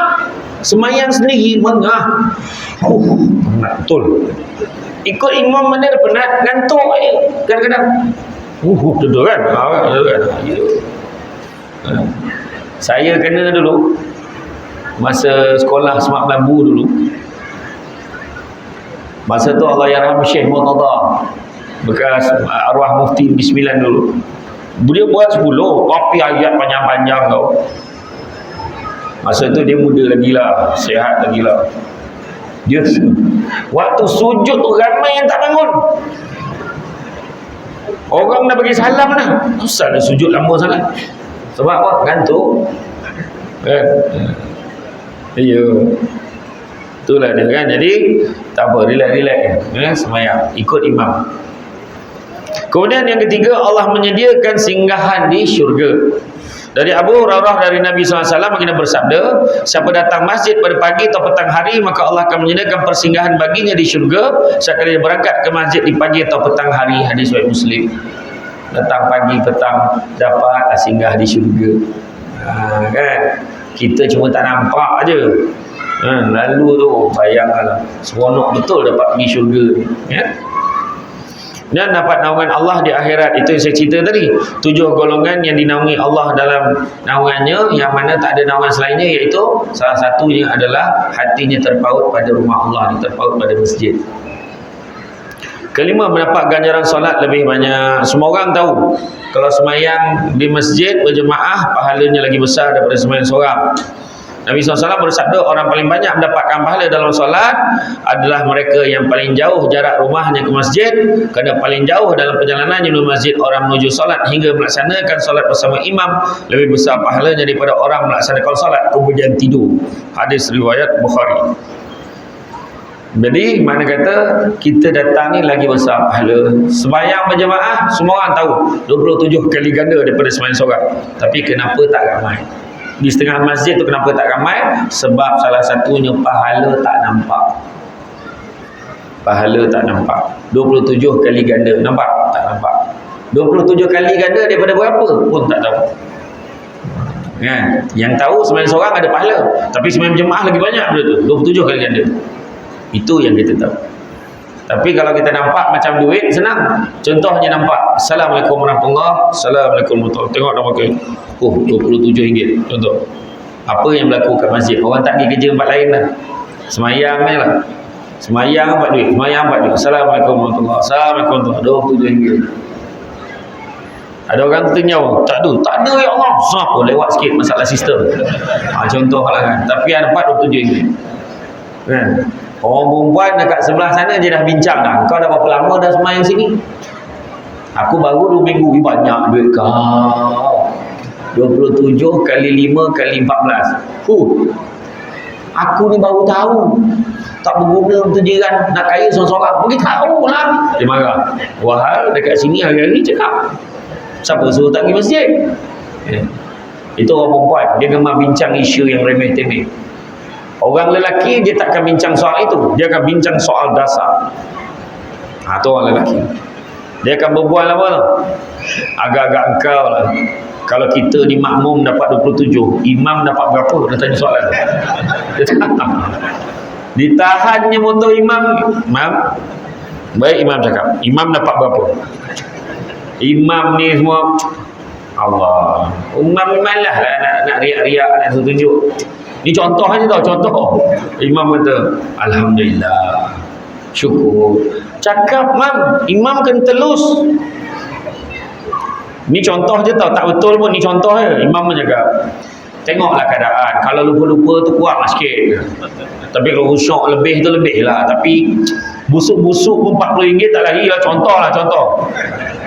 Semayang sendiri mengah. Penat betul. Ikut imam mana dah penat, ngantuk kadang-kadang. Duduk kan? Saya kena dulu masa sekolah Semak Melambu dulu. Masa tu Allah yarham Syekh Murtada, bekas arwah mufti Negeri Sembilan dulu. Dia buat 10 kopi ayat panjang-panjang tau. Masa tu dia muda lagi lah, sihat lagi lah. Dia waktu sujud tu ramai yang tak bangun. Orang dah bagi salam dah. Susah dia sujud lama sangat. Sebab apa? Gantuk. Kan? Ya. Itulah dia kan. Jadi tak apa, relax ya, semayang ikut imam. Kemudian yang ketiga, Allah menyediakan singgahan di syurga. Dari Abu Hurairah dari Nabi SAW baginda bersabda, siapa datang masjid pada pagi atau petang hari, maka Allah akan menyediakan persinggahan baginya di syurga sekali dia berangkat ke masjid di pagi atau petang hari. Hadis riwayat Muslim. Datang pagi petang dapat singgah di syurga. Kan? Kita cuma tak nampak aje. Lalu tu bayangkanlah, seronok betul dapat pergi syurga ya. Dan dapat naungan Allah di akhirat. Itu yang saya cerita tadi, 7 golongan yang dinaungi Allah dalam naungannya, yang mana tak ada naungan selainnya, iaitu salah satunya adalah hatinya terpaut pada rumah Allah, terpaut pada masjid. Kelima, mendapat ganjaran solat lebih banyak. Semua orang tahu kalau semayang di masjid berjemaah pahalanya lagi besar daripada semayang seorang. Nabi SAW bersabda, orang paling banyak mendapatkan pahala dalam solat adalah mereka yang paling jauh jarak rumahnya ke masjid, kerana paling jauh dalam perjalanannya menuju masjid orang menuju solat hingga melaksanakan solat bersama imam lebih besar pahalanya daripada orang melaksanakan solat kemudian tidur. Hadis riwayat Bukhari. Jadi mana kata kita datang ni lagi besar pahala. Sembahyang berjemaah semua orang tahu 27 kali ganda daripada sembahyang seorang. Tapi kenapa tak ramai? Di setengah masjid tu kenapa tak ramai? Sebab salah satunya pahala tak nampak. Pahala tak nampak. 27 kali ganda, nampak? Tak nampak. 27 kali ganda daripada berapa pun tak tahu. Kan? Yang tahu sembahyang seorang ada pahala, tapi sembahyang jemaah lagi banyak benda tu, 27 kali ganda. Itu yang kita tahu. Tapi kalau kita nampak macam duit, senang. Contohnya nampak Assalamualaikum warahmatullahi, Assalamualaikum warahmatullahi, tengok dah pakai RM27. Contoh. Apa yang berlaku kat masjid? Orang tak pergi kerja tempat lain dah. Semayang ni lah. Semayang dapat duit, semayang dapat duit. Assalamualaikum warahmatullahi, Assalamualaikum warahmatullahi, RM27. Ada orang tertenyau, tak ada ya Allah. Siapa lewat sikit masalah sistem. Contoh lah kan. Tapi yang dapat RM27. Kan? Orang perempuan dekat sebelah sana je dah bincang dah. Kau dah berapa lama dah semayang sini? Aku baru 2 minggu. Banyak duit kau. 27 kali 5 kali 14. Aku ni baru tahu. Tak berguna untuk jiran. Nak kaya seorang-seorang. Beritahu lah. Dia marah. Wahal dekat sini hari-hari cakap. Siapa suruh tak pergi masjid? Itu orang perempuan. Dia gemar bincang isu yang remeh-temeh. Orang lelaki dia takkan bincang soal itu, dia akan bincang soal dasar. Itu orang lelaki. Dia akan berbual apa tu? Agak-agak engkau lah. Kalau kita di makmum dapat 27, imam dapat berapa? Dia tanya soalan. Ditahannya motor imam. Baik imam cakap, imam dapat berapa? Imam ni semua Allah. Imam malah lah nak riak-riak, nak tunjuk. Ni contoh aja tau, contoh. Imam kata, Alhamdulillah, syukur. Cakap imam kena telus. Ni contoh je tau, tak betul pun, ni contoh je. Imam pun cakap, tengoklah keadaan. Kalau lupa-lupa tu kurang sikit. Tapi kalau khusyuk lebih tu lebih lah. Tapi busuk-busuk pun RM40 tak lagi lah. Contoh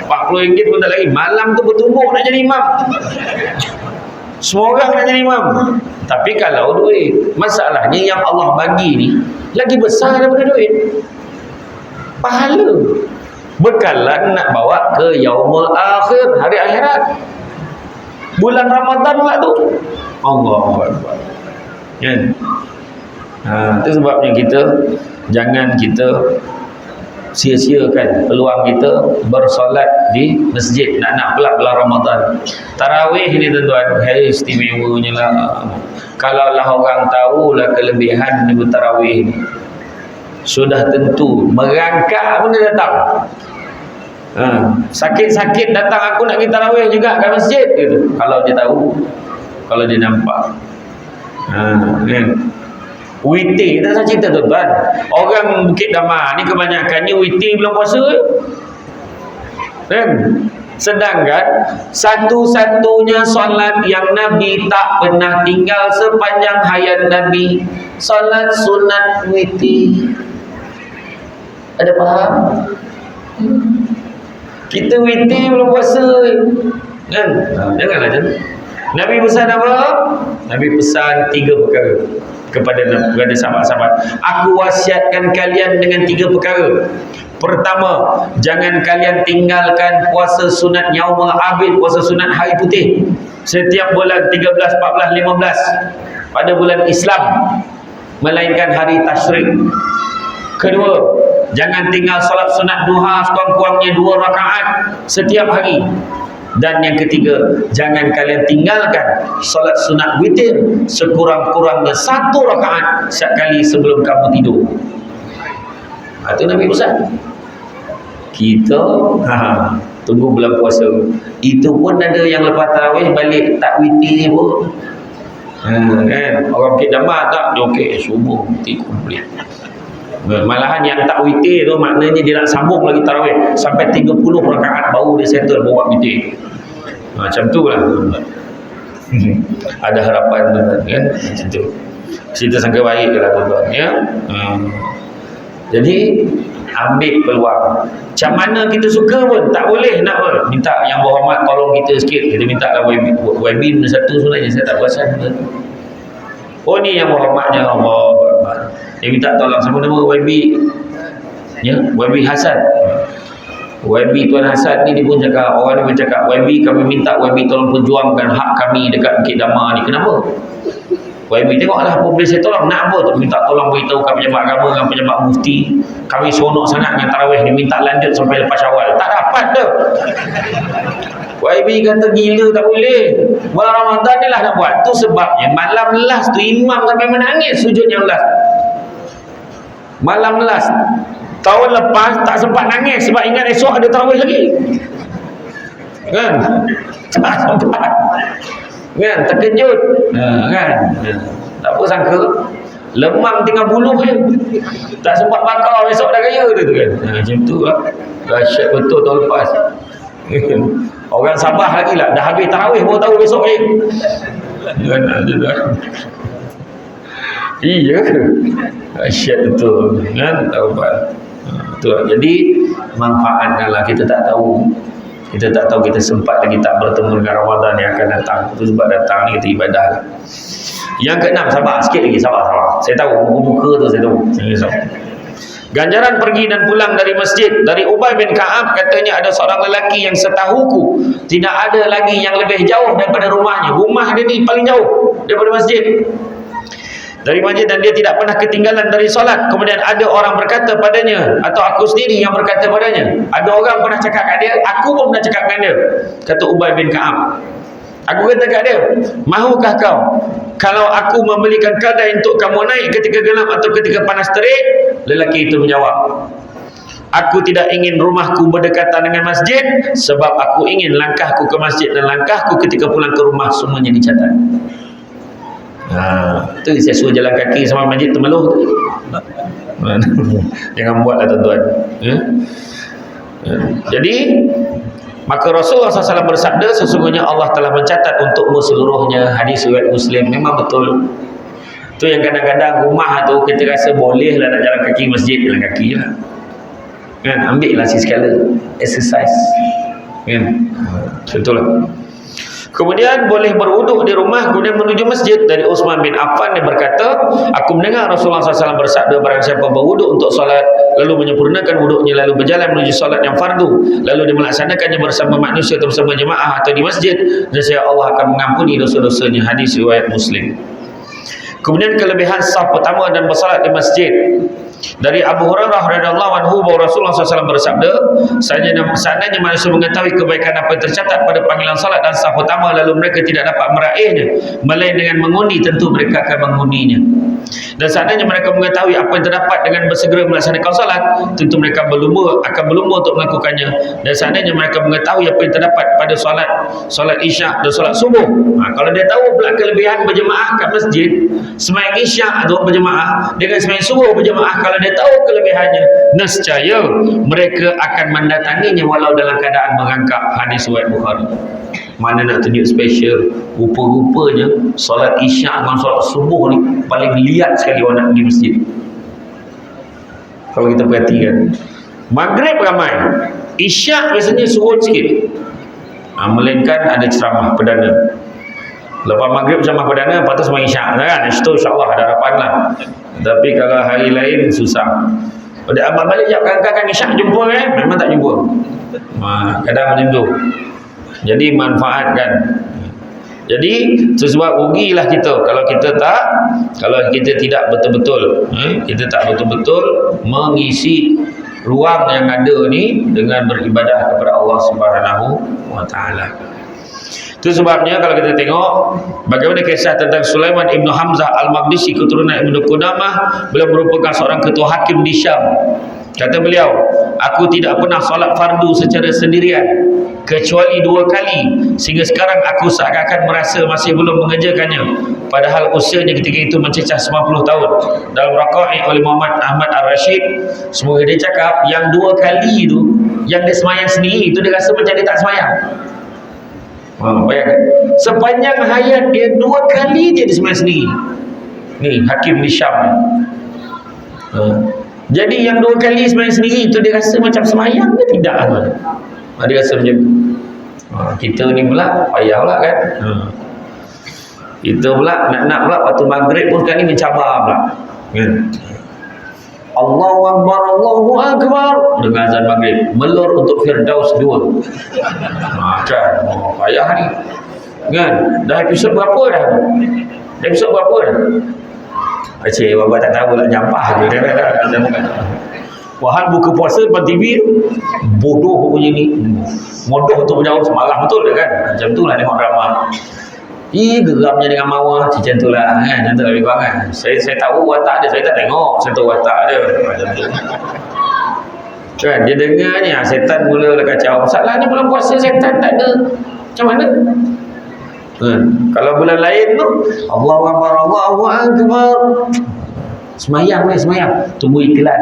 RM40 pun tak lagi. Malam tu bertumbuk nak jadi imam. Semua orang nak jadi imam. Tapi kalau duit, masalahnya yang Allah bagi ni lagi besar daripada duit. Pahala. Bekalan nak bawa ke yaumul akhir, hari akhirat. Bulan Ramadan pula tu. Allahu Akbar. Kan? Itu sebabnya kita jangan kita sia-siakan peluang kita bersolat di masjid. Nak pula bulan Ramadan. Tarawih ni tuan-tuan, istimewanya lah. Kalau lah orang tahulah kelebihan ni bertarawih ni, sudah tentu merangkak pun dia datang. Sakit-sakit datang, aku nak pergi tarawih juga kat masjid gitu. Kalau dia tahu, kalau dia nampak. Witir, tak saya cerita tuan-tuan, orang Bukit Damai ni kebanyakannya witir bulan puasa kan. Sedangkan satu-satunya solat yang Nabi tak pernah tinggal sepanjang hayat Nabi, solat sunat witir. Ada faham? Kita witir bulan puasa kan? Janganlah macam tu. Nabi pesan apa? Nabi pesan 3 perkara kepada sahabat-sahabat. Aku wasiatkan kalian dengan 3 perkara. Pertama, jangan kalian tinggalkan puasa sunat yaumul abid, puasa sunat hari putih, setiap bulan 13, 14, 15 pada bulan Islam, melainkan hari tasyrik. Kedua, jangan tinggal solat sunat duha sekurang-kurangnya 2 rakaat setiap hari. Dan yang ketiga, jangan kalian tinggalkan solat sunat witir sekurang-kurangnya 1 rakaat setiap kali sebelum kamu tidur. Itu Nabi pesan. Kita tunggu bulan puasa. Itu pun ada yang lepas tarawih balik tak witir pun. Kan? Orang Bukit Damai tak okey subuh witir komplit. Malahan yang tak witir tu maknanya dia nak sambung lagi tarawih sampai 30 rakaat baru dia settle buat witir. Macam tu lah. Ada harapan tuan kan, macam tu. Kita sangka baik lah tuan ya. Jadi ambil peluang. Macam mana kita suka pun tak boleh nak minta yang berhormat tolong kita sikit. Kita minta lah YB satu sebenarnya saya tak perasan. Oh ni yang berhormatnya Allah. Dia minta tolong sama nama YB ya, YB Hasan. YB Tuan Hasan ni dia pun cakap, orang ni pun cakap, YB kami minta YB tolong perjuangkan hak kami dekat Bukit Damai ni. Kenapa? YB tengoklah apa boleh saya tolong. Nak apa tu? Minta tolong beritahu kat pejabat agama dengan pejabat mufti. Kami seronok sangat dengan tarawih ni, minta lanjut sampai lepas Syawal. Tak dapat dah. YB kata gila tak boleh. Bulan Ramadan ni lah nak buat. Tu sebabnya malam last tu imam sampai menangis sujud yang last. Malam last tahun lepas tak sempat nangis sebab ingat esok ada tarawih lagi kan. Tak sempat kan, terkejut kan. Tak apa sangka lemang tinggal buluh je, tak sempat bakar esok dah gaya tu kan. Macam tu lah. Dahsyat betul tahun lepas. Orang sabar lagi lah, dah habis tarawih baru tahu besok ni kan. Iya, dahsyat betul kan. Taubat. Betul. Jadi manfaatkanlah. Kita tak tahu kita sempat lagi tak bertemu dengan Ramadan yang akan datang. Itu sebab datang ni kita ibadah. Yang keenam, sabar sikit lagi, sabar. Saya tahu muka tu saya tahu. Ganjaran pergi dan pulang dari masjid. Dari Ubay bin Ka'ab katanya ada seorang lelaki yang setahuku tidak ada lagi yang lebih jauh daripada rumahnya. Rumah dia ni paling jauh daripada masjid. Dari masjid, dan dia tidak pernah ketinggalan dari solat. Kemudian ada orang berkata padanya, atau aku sendiri yang berkata padanya, ada orang pernah cakap kat dia, aku pun pernah cakap kat dia. Kata Ubay bin Ka'ab, aku kata kat dia, mahukah kau kalau aku membelikan kedai untuk kamu naik ketika gelap atau ketika panas terik? Lelaki itu menjawab, aku tidak ingin rumahku berdekatan dengan masjid, sebab aku ingin langkahku ke masjid dan langkahku ketika pulang ke rumah semuanya dicatat. Tu saya suruh jalan kaki sama masjid Temeloh tu. Jangan buatlah tuan-tuan. Jadi maka Rasulullah SAW bersabda, sesungguhnya Allah telah mencatat untukmu seluruhnya. Hadis riwayat Muslim. Memang betul. Tu yang kadang-kadang rumah tu kita rasa boleh lah nak jalan kaki masjid, jalan kaki lah kan. Ambil lah sekali exercise kan. Betul lah. Kemudian boleh berwuduk di rumah kemudian menuju masjid. Dari Utsman bin Affan dia berkata, aku mendengar Rasulullah SAW bersabda, barang siapa berwuduk untuk solat lalu menyempurnakan wuduknya lalu berjalan menuju solat yang fardu lalu dia melaksanakannya bersama manusia atau bersama jemaah atau di masjid, nescaya Allah akan mengampuni dosa-dosanya. Hadis riwayat Muslim. Kemudian kelebihan saf pertama dan bersolat di masjid. Dari Abu Hurairah radhiyallahu anhu bahwa Rasulullah SAW bersabda, seandainya manusia mengetahui kebaikan apa yang tercatat pada panggilan salat dan saf utama lalu mereka tidak dapat meraihnya melainkan dengan mengundi, tentu mereka akan mengundinya. Dan seandainya mereka mengetahui apa yang terdapat dengan bersegera melaksanakan salat, tentu mereka akan berlumba untuk melakukannya. Dan seandainya mereka mengetahui apa yang terdapat pada salat isyak dan salat subuh, kalau dia tahu pula kelebihan berjemaah kat masjid, sembahyang isyak atau berjemaah dengan sembahyang subuh berjemaah, kalau dia tahu kelebihannya, nescaya mereka akan mendatanginya walau dalam keadaan merangkak. Hadis riwayat Bukhari. Mana nak tunjuk special, rupa-rupanya solat isyak dengan solat subuh ni paling liat sekali orang nak pergi masjid. Kalau kita perhatikan, maghrib ramai, isyak biasanya surut sikit, melainkan ada ceramah perdana. Lepas maghrib ceramah perdana, lepas tu semua isyak kan, itu insyaAllah ada harapan lah. Tapi kalau hari lain susah. Pada abang balik jap kadang-kadang isyak jumpa memang tak jumpa. Kadang macam tu. Jadi manfaatkan. Jadi sebab rugilah kita kalau kita tidak betul-betul kita tak betul-betul mengisi ruang yang ada ni dengan beribadah kepada Allah Subhanahu wa taala. Itu sebabnya kalau kita tengok bagaimana kisah tentang Sulaiman Ibn Hamzah Al-Maqdisi, keturunan Ibn Qudamah, beliau merupakan seorang ketua hakim di Syam. Kata beliau, aku tidak pernah solat fardu secara sendirian kecuali 2 kali, sehingga sekarang aku seakan-akan merasa masih belum mengerjakannya, padahal usianya ketika itu mencecah 90 tahun. Dalam Raqa'i oleh Muhammad Ahmad Ar-Rashid, semoga dia cakap yang 2 kali itu, yang dia semayang sendiri itu, dia rasa macam dia tak semayang. Bayangkan, sepanjang hayat dia 2 kali dia semayang sendiri. Ni hakim di Syam ni. Jadi yang 2 kali semayang sendiri itu dia rasa macam semayang ke tidak? Dia rasa macam kita ni pula payah pula kan. Kita pula nak pula waktu maghrib pun sekali mencabar pula kan. Allahu Akbar, Allahu Akbar, dengan azan maghrib, melur untuk Firdaus 2. Kan, payah ni kan. Dah episod berapa dah? Cik, bapa tak tahu lah, nyampah je. Wahal buka puasa depan TV, bodoh punya ni. Modoh tu punya semalam betul kan? Macam tu lah tengok drama. Geramnya dengan mawar, macam tu lah kan? Macam tu lebih kurang kan? Saya tahu watak dia, saya tak tengok. Saya tahu watak dia. Macam tu. Kan, dia dengar ni, setan mula kacau. Masalahnya bulan puasa setan tak ada. Macam mana? Kalau bulan lain tu Allahu Akbar, Allahu Akbar, semayang. Tunggu iklan.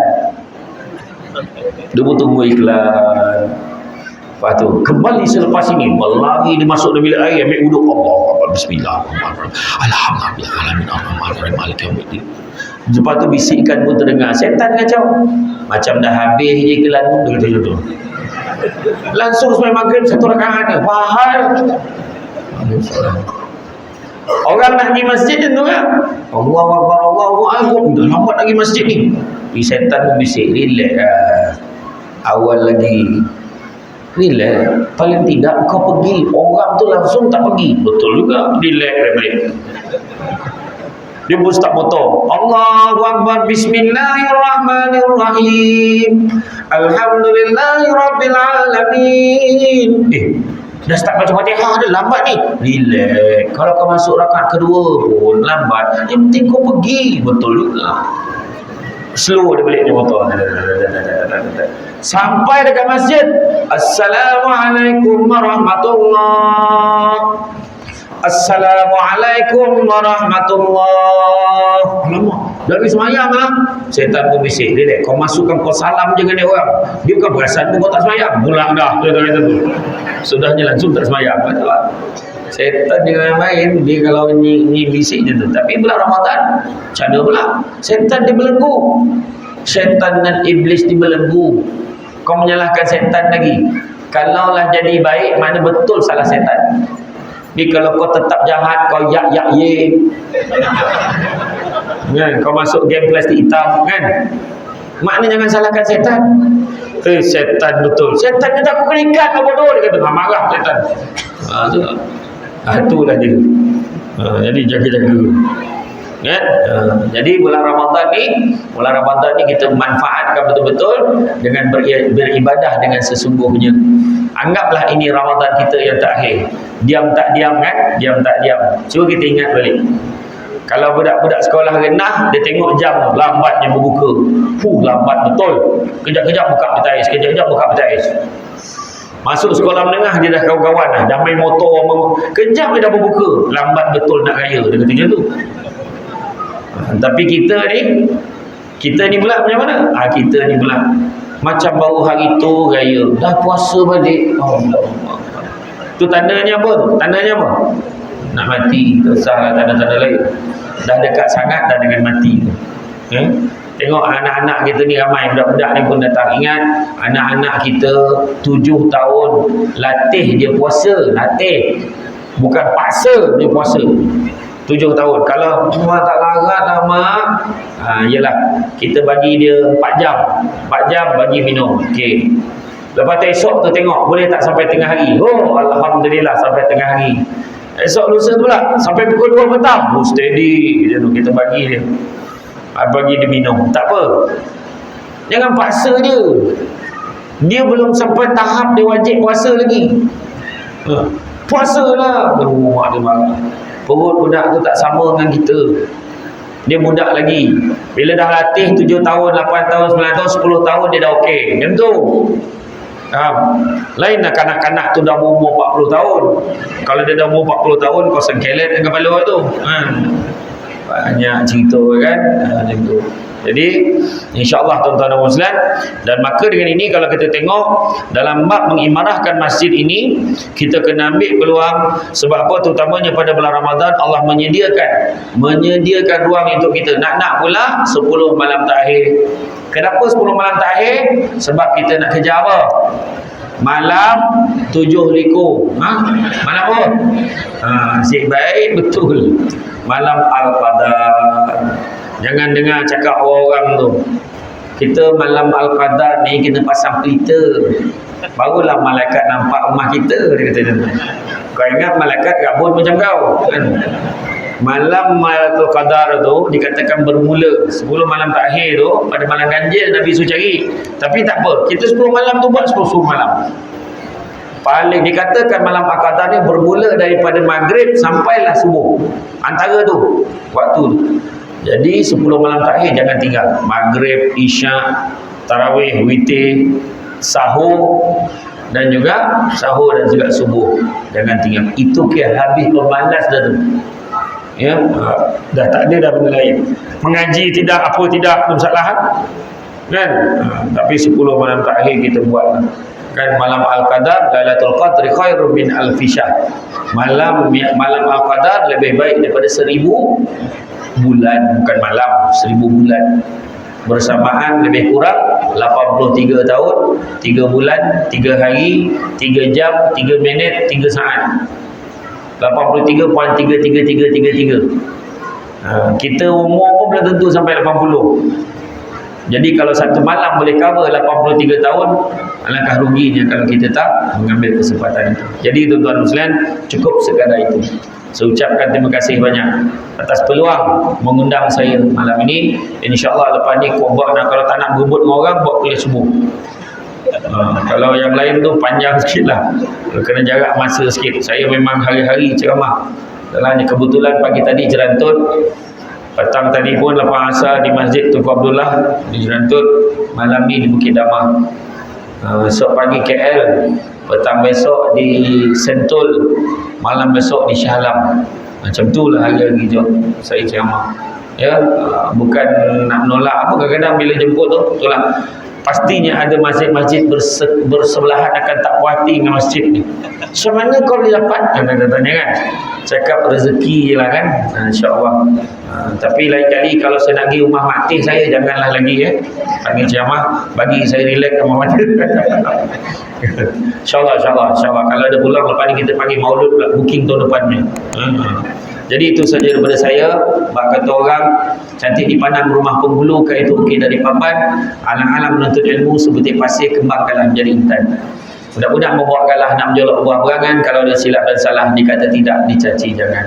Dia pun tunggu iklan. Lepas tu kembali selepas ini berlari dia masuk dalam bilik air, ambil wuduk, Allahu Akbar, bismillahirrahmanirrahim, alhamdulillahirabbil alamin. Lepas tu bisikan pun terdengar, setan kacau. Macam dah habis je iklan pun dia kata tu. Langsung sembahyang maghrib 1 rakaat dia. Fahal. Orang nak pergi masjid tu kan, Allahu Akbar, Allahu Akbar, dah lambat lagi masjid ni. Setan pun bisik, relax lah. Awal lagi relax, paling tidak kau pergi, orang tu langsung tak pergi. Betul juga, relax balik. Dia pun start motor, Allahu Akbar, bismillahirrahmanirrahim, alhamdulillahirabbil alamin. Dah start baca Fatihah, dia lambat ni. Relax. Kalau kau masuk rakaat kedua pun lambat, yang penting kau pergi. Betul juga. Slow dia balik dia motor. Sampai dekat masjid, Assalamualaikum warahmatullahi. Assalamualaikum warahmatullahi. Alamak, dah habis semayang lah. Setan pun bisik, relax. Kau masukkan kau salam je dengan dia orang. Dia bukan perasan pun kau tak semayang. Pulang dah. Sudahnya langsung tak semayang. Setan dia main, dia kalau ni bisik je tu. Tapi bulan Ramadan, macam mana pula? Setan dia belenggu. Setan dan iblis dibelenggu. Kau menyalahkan setan lagi. Kalaulah jadi baik, mana betul salah setan. Ni kalau kau tetap jahat, kau ye kan, kau masuk game plastik hitam kan, maknanya jangan salahkan setan. Setan betul, setan kata aku kena ikat, kau bodoh, dia kata marah setan. Itulah dia. Jadi jaga-jaga. Kan? Jadi bulan Ramadan ni kita manfaatkan betul-betul dengan beribadah dengan sesungguhnya. Anggaplah ini Ramadan kita yang terakhir. Diam tak diam kan? Diam tak diam. Cuba kita ingat balik. Kalau budak-budak sekolah rendah, dia tengok jam lambatnya berbuka. Lambat betul. Kejap-kejap buka peta ais, kejap-kejap buka peta ais. Masuk sekolah menengah, dia dah kawan-kawan dah main motor, kejap dia dah berbuka. Lambat betul nak raya, dia kata macam tu. Tapi kita ni pula macam mana? Kita ni pula macam baru hari tu raya, dah puasa balik. Tu tandanya apa tu? Tandanya apa? Nak mati. Tak usahlah tanda-tanda lain. Dah dekat sangat dah dengan mati tu. Tengok anak-anak kita ni ramai, budak-budak ni pun datang. Ingat, anak-anak kita 7 tahun latih dia puasa, latih. Bukan paksa dia puasa. 7 tahun. Kalau mak tak larat lah mak, yelah, kita bagi dia 4 jam. 4 jam bagi minum. Okey. Lepas tu esok tu tengok, boleh tak sampai tengah hari? Alhamdulillah sampai tengah hari. Esok lusa tu pula, sampai pukul 2 petang. Steady. Kita bagi dia. Bagi dia minum. Tak apa. Jangan paksa dia. Dia belum sampai tahap dia wajib puasa lagi. Puasalah. Mak dia marah. Perut budak tu tak sama dengan kita. Dia budak lagi. Bila dah latih 7 tahun, 8 tahun, 9 tahun, 10 tahun dia dah okey. Macam tu. Lain lah kanak-kanak tu dah umur 40 tahun. Kalau dia dah umur 40 tahun, kau sengkelet dengan kepala tu. Banyak cerita kan. Macam tu. Jadi insya-Allah tuan-tuan dan puan-puan, dan maka dengan ini kalau kita tengok dalam bab mengimarahkan masjid ini, kita kena ambil peluang. Sebab apa? Terutamanya pada bulan Ramadan, Allah menyediakan ruang untuk kita. Nak pula 10 malam terakhir. Kenapa 10 malam terakhir? Sebab kita nak kejar apa? Malam 7 likur. Malam apa? Asyik baik betul. Malam Al-Qadar. Jangan dengar cakap orang tu. Kita malam Al-Qadar ni kita pasang pelita, barulah malaikat nampak rumah kita, dia kata. Kau ingat malaikat gabut macam kau kan? Malam Lailatul Qadar tu dikatakan bermula 10 malam terakhir tu. Pada malam ganjil Nabi suruh cari. Tapi tak apa, kita 10 malam tu buat 10 malam. Paling dikatakan malam Al-Qadar ni bermula daripada maghrib sampailah subuh. Antara tu waktu tu. Jadi 10 malam terakhir jangan tinggal. Maghrib, Isyak, Tarawih, Witir, Sahur dan juga subuh. Jangan tinggal. Itu kira habis pemalas dah tu. Ya, dah tak ada dah benda lain. Mengaji tidak, apa tidak, tak masalah kan? Tapi 10 malam terakhir kita buat kan. Malam Al-Qadar, Lailatul Qadri khairum min alfi syahr. Malam Al-Qadar lebih baik daripada 1000 bulan. Bukan malam, 1000 bulan. Bersamaan lebih kurang 83 tahun, 3 bulan, 3 hari, 3 jam, 3 minit, 3 saat. 83.33333. Kita umur pun belum tentu sampai 80. Jadi kalau satu malam boleh cover 83 tahun, alangkah ruginya kalau kita tak mengambil kesempatan itu. Jadi tuan-tuan muslimin, cukup sekadar itu. Saya ucapkan terima kasih banyak atas peluang mengundang saya malam ini. InsyaAllah lepas ni kalau tak nak berebut dengan orang, buat kuliah subuh. Kalau yang lain tu panjang sikit lah, kena jarak masa sikit. Saya memang hari-hari ceramah. Dalam kebetulan pagi tadi Jerantut, petang tadi pun lepas asar di Masjid Tunku Abdullah di Jerantut, malam ni di Bukit Damai, besok pagi KL, petang besok di Sentul, malam besok di Shah Alam. Macam tu lah hari-hari saya ceramah. Ya, bukan nak menolak apa, kadang-kadang bila jemput tu, betul lah. Pastinya ada masjid-masjid bersebelahan akan tak puas hati dengan masjid ni. Macam mana kau boleh dapat? Tanya kan. Cakap rezeki je lah kan. InsyaAllah. Tapi lain kali kalau saya nak pergi rumah mati saya, janganlah lagi panggil ceramah, bagi saya relax rumah mati. InsyaAllah. Kalau ada pulang lepas ni kita panggil maulud pula, booking tahun depannya. Jadi itu saja daripada saya. Bak kata orang, cantik dipandang rumah penghulu, kan itu okey dari papan. Alang-alang menuntut ilmu seperti pasir, kembangkanlah menjadi intan. Budak-budak membawa galah nak menjolok buah berangan. Kalau ada silap dan salah, dikata tidak, dicaci jangan.